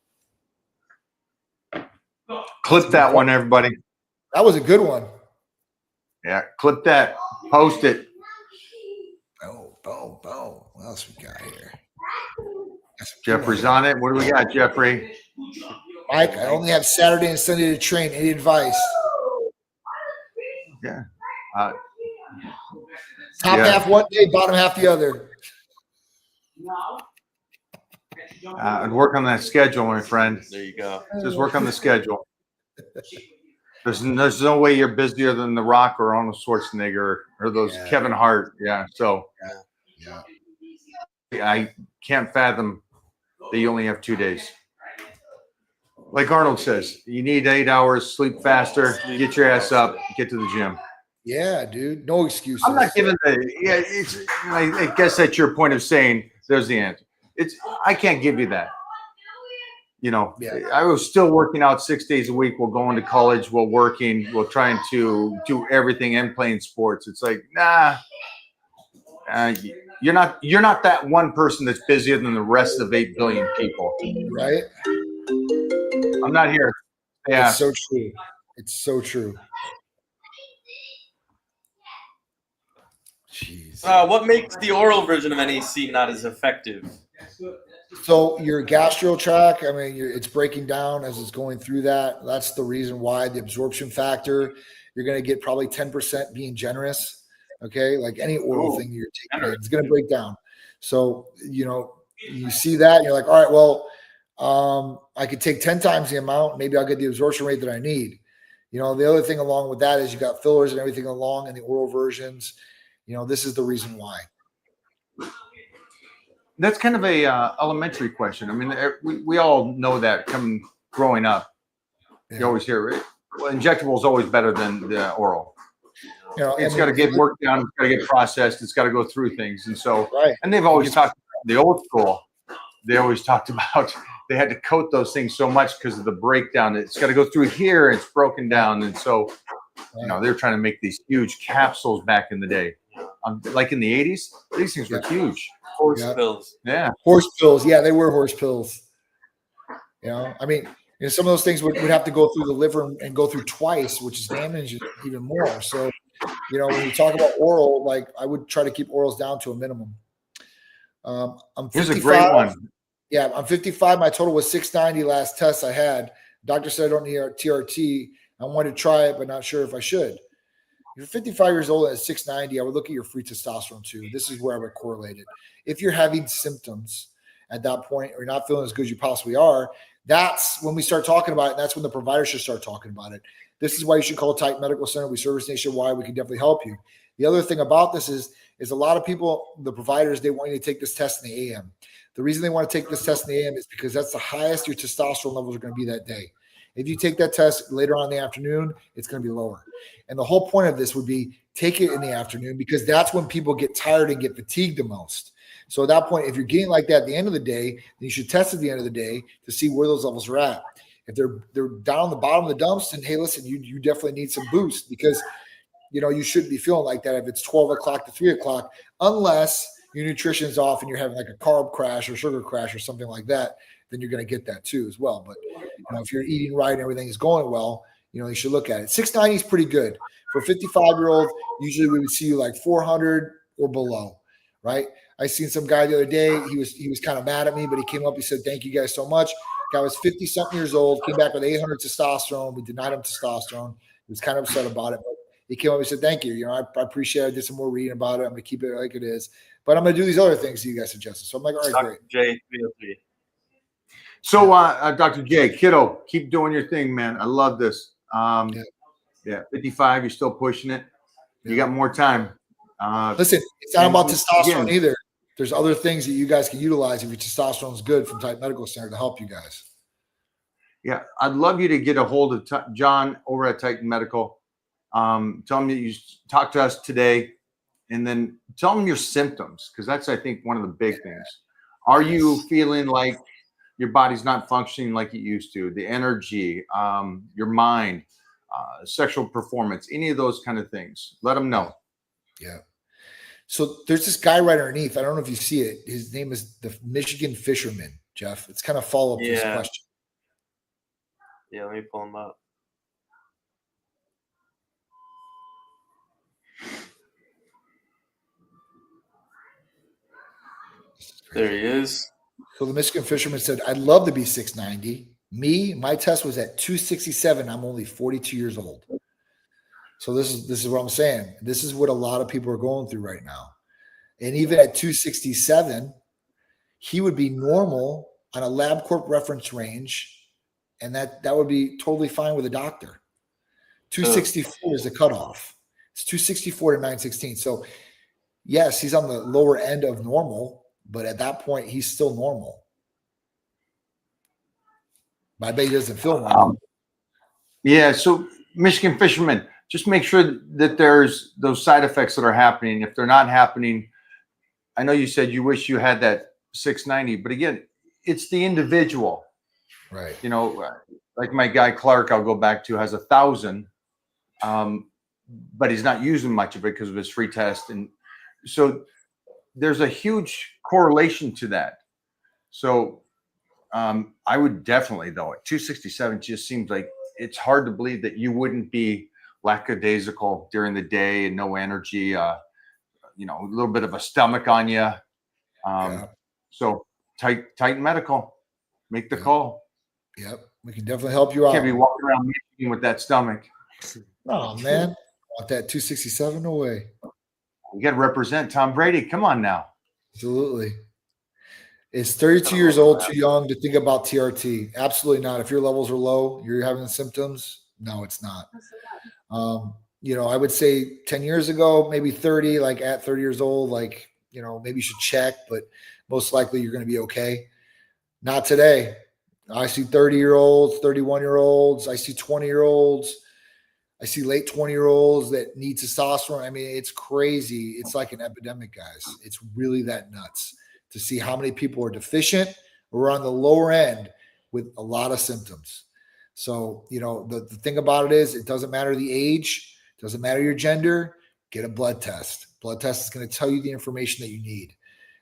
Speaker 1: Clip that one, everybody.
Speaker 2: That was a good one.
Speaker 1: Yeah, clip that. Post it.
Speaker 2: Boom. What else we got here?
Speaker 1: Jeffrey's on it. What do we got, Jeffrey?
Speaker 2: Mike, I only have Saturday and Sunday to train. Any advice?
Speaker 1: Yeah.
Speaker 2: Top
Speaker 1: Yeah.
Speaker 2: half one day, bottom half the other.
Speaker 1: And work on that schedule, my friend.
Speaker 4: There you go.
Speaker 1: Just work on the schedule. There's no way you're busier than The Rock or Arnold Schwarzenegger or those
Speaker 2: Yeah.
Speaker 1: Kevin Hart. Yeah. So
Speaker 2: Yeah.
Speaker 1: I can't fathom that you only have 2 days. Like Arnold says, you need 8 hours, sleep faster, get your ass up, get to the gym.
Speaker 2: Yeah, dude. No excuses.
Speaker 1: I'm not giving I guess that's your point of saying there's the answer. I can't give you that. You know,
Speaker 2: Yeah.
Speaker 1: I was still working out 6 days a week while going to college, while working, while trying to do everything and playing sports. It's like, nah, you're not that one person that's busier than the rest of 8 billion people.
Speaker 2: Right?
Speaker 1: I'm not here. Yeah.
Speaker 2: It's so true. It's so true. Jeez.
Speaker 4: What makes the oral version of NEC not as effective?
Speaker 2: So your gastro tract, I mean, it's breaking down as it's going through that. That's the reason why the absorption factor, you're going to get probably 10% being generous. Okay. Like any oral thing you're taking, it's going to break down. So, you see that and you're like, all right, well, I could take 10 times the amount. Maybe I'll get the absorption rate that I need. The other thing along with that is you got fillers and everything along in the oral versions. This is the reason why.
Speaker 1: That's kind of a elementary question. I mean, we all know that growing up.
Speaker 2: Yeah.
Speaker 1: You always hear it. Well, injectable is always better than the oral. It's
Speaker 2: and
Speaker 1: got to get worked down. It's got to get processed. It's got to go through things. And so,
Speaker 2: right.
Speaker 1: and they've always talked, the old school, they always talked about, they had to coat those things so much because of the breakdown. It's got to go through here. And it's broken down. And so, they're trying to make these huge capsules back in the day. Like in the 80s, these things were huge.
Speaker 4: Horse pills.
Speaker 1: Yeah.
Speaker 2: Horse pills. Yeah, they were horse pills. I mean, some of those things would have to go through the liver and go through twice, which is damaging even more. So, when you talk about oral, like I would try to keep orals down to a minimum. I'm 55.
Speaker 1: Here's a great one.
Speaker 2: Yeah, I'm 55. My total was 690 last test I had. Doctor said I don't need TRT. I wanted to try it, but not sure if I should. If you're 55 years old and at 690, I would look at your free testosterone too. This is where I would correlate it. If you're having symptoms at that point or you're not feeling as good as you possibly are, that's when we start talking about it. And that's when the provider should start talking about it. This is why you should call Titan Medical Center. We service nationwide. We can definitely help you. The other thing about this is a lot of people, the providers, they want you to take this test in the AM. The reason they want to take this test in the AM is because that's the highest your testosterone levels are going to be that day. If you take that test later on in the afternoon, it's going to be lower. And the whole point of this would be take it in the afternoon because that's when people get tired and get fatigued the most. So at that point, if you're getting like that at the end of the day, then you should test at the end of the day to see where those levels are at. If they're down the bottom of the dumps, then hey, listen, you definitely need some boost because you shouldn't be feeling like that if it's 12 o'clock to 3 o'clock, unless your nutrition's off and you're having like a carb crash or sugar crash or something like that, then you're going to get that too as well. But if you're eating right and everything is going well, you should look at it. 690 is pretty good for a 55-year-old. Usually we would see you like 400 or below, right? I seen some guy the other day. He was kind of mad at me, but he came up. He said, "Thank you guys so much." Guy was 50-something years old. Came back with 800 testosterone. We denied him testosterone. He was kind of upset about it, but he came up and said, "Thank you. I appreciate it. I did some more reading about it. I'm going to keep it like it is, but I'm going to do these other things that you guys suggested." So I'm like, "All right, great."
Speaker 4: Jay,
Speaker 1: So, Dr. J, kiddo, keep doing your thing, man. I love this. 55, you're still pushing it. You got more time.
Speaker 2: Listen, it's not about testosterone
Speaker 1: again,
Speaker 2: either. There's other things that you guys can utilize if your testosterone is good from Titan Medical Center to help you guys.
Speaker 1: Yeah, I'd love you to get a hold of John over at Titan Medical. Tell him that you talked to us today, and then tell him your symptoms because that's, I think, one of the big things. Are you feeling like your body's not functioning like it used to? The energy, your mind, sexual performance, any of those kind of things. Let them know.
Speaker 2: Yeah. So there's this guy right underneath. I don't know if you see it. His name is the Michigan Fisherman, Jeff. It's kind of follow up to this question.
Speaker 4: Yeah, let me pull him up. There he is.
Speaker 2: So the Michigan Fisherman said, "I'd love to be 690. My test was at 267. I'm only 42 years old." So this is what I'm saying. This is what a lot of people are going through right now. And even at 267, he would be normal on a LabCorp reference range, and that would be totally fine with a doctor. 264 is the cutoff. It's 264 to 916. So yes, he's on the lower end of normal, but at that point, he's still normal. But I bet he doesn't feel normal.
Speaker 1: Yeah. So Michigan Fisherman, just make sure that there's those side effects that are happening. If they're not happening, I know you said you wish you had that 690, but again, it's the individual.
Speaker 2: Right.
Speaker 1: You know, like my guy Clark, I'll go back to, has 1,000, but he's not using much of it because of his free test. And so there's a huge correlation to that. So I would definitely, though, at 267 just seems like it's hard to believe that you wouldn't be lackadaisical during the day and no energy, you know, a little bit of a stomach on you.
Speaker 2: Yeah.
Speaker 1: So Titan Medical, make the
Speaker 2: Yeah.
Speaker 1: call.
Speaker 2: Yep. We can definitely help you out.
Speaker 1: Can't be walking around Michigan with that stomach.
Speaker 2: Oh man, want that 267? No way.
Speaker 1: You got to represent Tom Brady. Come on now.
Speaker 2: Absolutely. Is 32 years old too young to think about TRT? Absolutely not. If your levels are low, you're having symptoms. No, it's not. You know, I would say 10 years ago, maybe 30, like at 30 years old, like, you know, maybe you should check, but most likely you're going to be okay. Not today. I see 30-year-olds, 31-year-olds. I see 20-year-olds. I see late 20-year-olds that need testosterone. I mean, it's crazy. It's like an epidemic, guys. It's really that nuts to see how many people are deficient or on the lower end with a lot of symptoms. So, you know, the thing about it is it doesn't matter the age, doesn't matter your gender, get a blood test. Blood test is going to tell you the information that you need.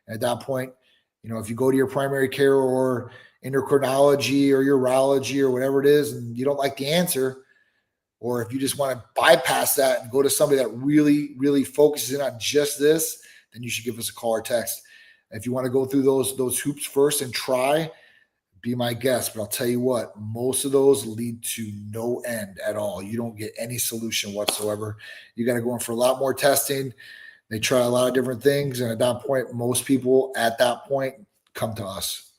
Speaker 2: And at that point, you know, if you go to your primary care or endocrinology or urology or whatever it is, and you don't like the answer, or if you just want to bypass that and go to somebody that really, really focuses in on just this, then you should give us a call or text. If you want to go through those hoops first and try, be my guest. But I'll tell you what, most of those lead to no end at all. You don't get any solution whatsoever. You got to go in for a lot more testing. They try a lot of different things. And at that point, most people at that point come to us.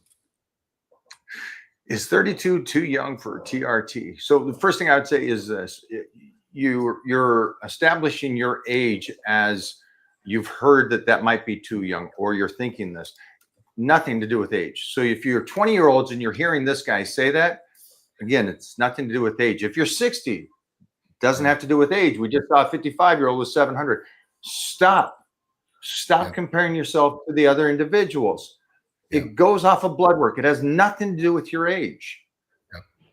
Speaker 1: Is 32 too young for TRT? So the first thing I would say is this: you're establishing your age as you've heard that might be too young, or you're thinking this. Nothing to do with age. So if you're 20-year-olds and you're hearing this guy say that, again, it's nothing to do with age. If you're 60, doesn't have to do with age. We just saw a 55-year-old with 700. Stop comparing yourself to the other individuals. It goes off of blood work. It has nothing to do with your age.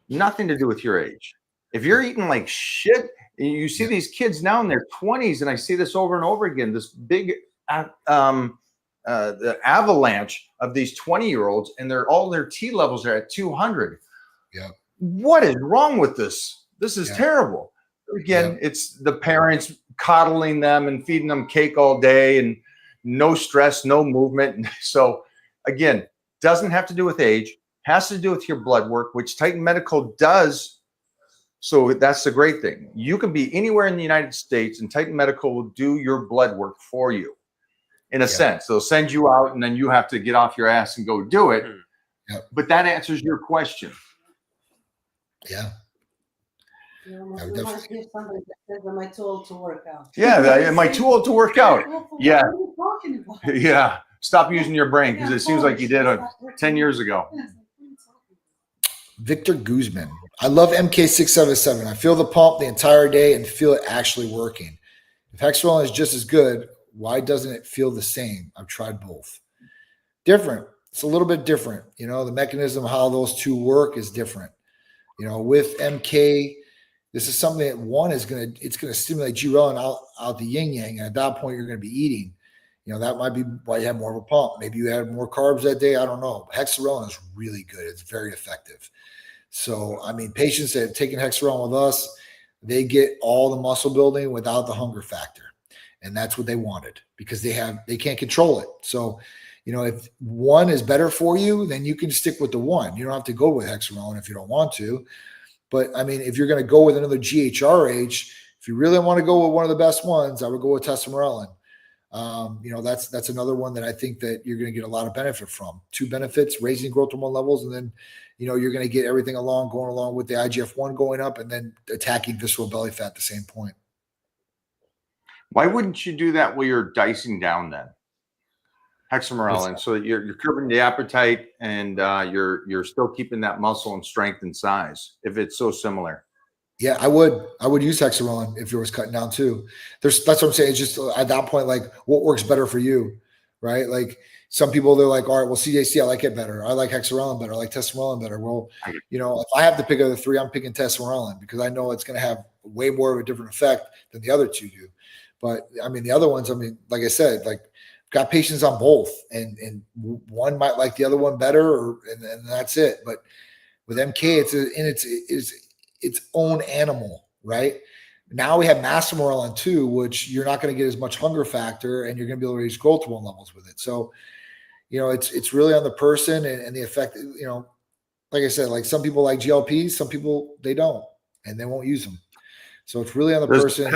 Speaker 1: Nothing to do with your age. If you're eating like shit, you see these kids now in their 20s, and I see this over and over again, this big the avalanche of these 20-year-olds, and all their T levels are at 200.
Speaker 2: Yeah.
Speaker 1: What is wrong with this? This is terrible. Again, it's the parents coddling them and feeding them cake all day and no stress, no movement. So again, doesn't have to do with age, has to do with your blood work, which Titan Medical does. So that's the great thing. You can be anywhere in the United States, and Titan Medical will do your blood work for you. In a sense, they'll send you out, and then you have to get off your ass and go do it. But that answers your question.
Speaker 2: Yeah.
Speaker 3: You almost want to give somebody that says, am I too old to work out?
Speaker 1: Yeah, am I too old to work out? Yeah.
Speaker 3: What are you talking about?
Speaker 1: Yeah. Stop using your brain, because it seems like you did 10 years ago.
Speaker 2: Victor Guzman. I love MK677. I feel the pump the entire day and feel it actually working. If Hexerolin is just as good, why doesn't it feel the same? I've tried both. Different. It's a little bit different. You know, the mechanism of how those two work is different. You know, with MK, this is something that one is going to stimulate G-Relin out the yin yang. And at that point, you're going to be eating. You know, that might be why you have more of a pump. Maybe you had more carbs that day. I don't know. Hexerolin is really good. It's very effective. So, I mean, patients that have taken Hexerolin with us, they get all the muscle building without the hunger factor. And that's what they wanted, because they can't control it. So, you know, if one is better for you, then you can stick with the one. You don't have to go with Hexerolin if you don't want to. But I mean, if you're going to go with another GHRH, if you really want to go with one of the best ones, I would go with tesamorelin. You know, that's another one that I think that you're going to get a lot of benefit from. Two benefits: raising growth hormone levels, and then, you know, you're going to get everything going along with the IGF-1 going up, and then attacking visceral belly fat at the same point.
Speaker 1: Why wouldn't you do that while you're dicing down then? Hexamorelin, so that you're curbing the appetite, and you're still keeping that muscle and strength and size, if it's so similar.
Speaker 2: Yeah, I would use Hexerolin if it was cutting down too. That's what I'm saying. It's just at that point, like, what works better for you? right? Like some people, they're like, all right, well, CJC, I like it better. I like hexarelin better. I like tesamorelin better. Well, you know, if I have to pick out of the three, I'm picking tesamorelin because I know it's going to have way more of a different effect than the other two do. But I mean, the other ones, I mean, like I said, like got patients on both, and one might like the other one better, and that's it. But with MK, it's its own animal, right? Now we have Masamorelin too, which you're not going to get as much hunger factor, and you're going to be able to reach growth hormone levels with it. So, you know, it's really on the person and the effect. You know, like I said, like some people like GLPs, some people they don't, and they won't use them. So it's really on the person.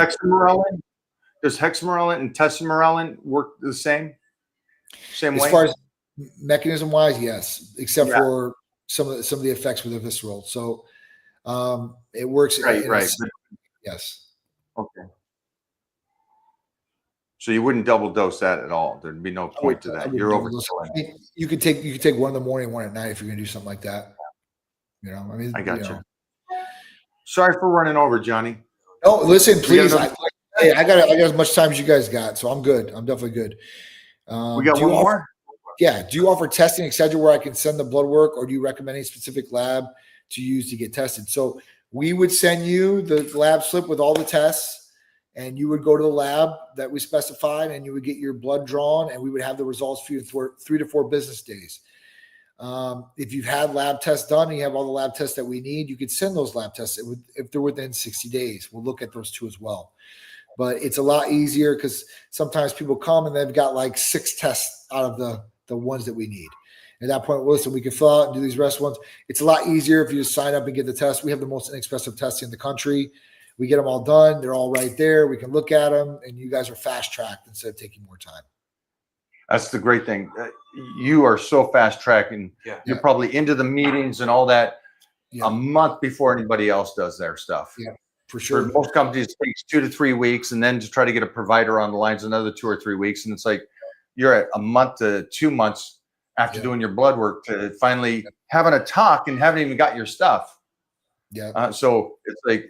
Speaker 1: Does hexamorelin and tesamorelin work the same
Speaker 2: As
Speaker 1: way?
Speaker 2: far as mechanism wise, yes, except for some of the effects with the visceral. So it works.
Speaker 1: Right.
Speaker 2: Yes.
Speaker 1: Okay. So you wouldn't double dose that at all. There'd be no point to that. You're overkilling.
Speaker 2: You could take one in the morning, one at night if you're gonna do something like that. You know, I mean,
Speaker 1: I got you. Sorry for running over, Johnny.
Speaker 2: Oh, listen, please. I got as much time as you guys got, so I'm good. I'm definitely good.
Speaker 1: We got one more.
Speaker 2: Yeah. Do you offer testing, etc., where I can send the blood work, or do you recommend any specific lab to use to get tested? So we would send you the lab slip with all the tests, and you would go to the lab that we specified, and you would get your blood drawn, and we would have the results for you for 3 to 4 business days. If you've had lab tests done and you have all the lab tests that we need, you could send those lab tests if they're within 60 days. We'll look at those too as well. But it's a lot easier because sometimes people come and they've got like 6 tests out of the ones that we need. At that point, well, listen, we can fill out and do these rest ones. It's a lot easier if you just sign up and get the test. We have the most inexpensive testing in the country. We get them all done. They're all right there. We can look at them, and you guys are fast tracked instead of taking more time.
Speaker 1: That's the great thing. You are so fast tracking. You're probably into the meetings and all that a month before anybody else does their stuff.
Speaker 2: Yeah, for sure.
Speaker 1: For most companies, it takes 2 to 3 weeks, and then to try to get a provider on the lines another 2 or 3 weeks, and it's like you're at a month to 2 months after doing your blood work to finally having a talk and haven't even got your stuff.
Speaker 2: Yeah.
Speaker 1: So it's like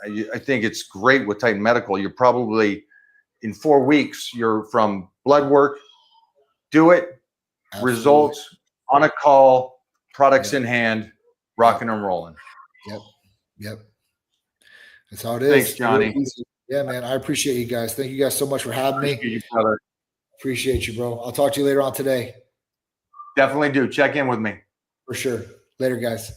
Speaker 1: I think it's great with Titan Medical. You're probably in 4 weeks. You're from blood work, do it, results on a call, products in hand, rocking and rolling.
Speaker 2: Yep. That's how it is.
Speaker 1: Thanks, Johnny.
Speaker 2: Yeah, man. I appreciate you guys. Thank you guys so much for having me.
Speaker 1: Appreciate you, brother.
Speaker 2: Appreciate you, bro. I'll talk to you later on today.
Speaker 1: Definitely do. Check in with me.
Speaker 2: For sure. Later, guys.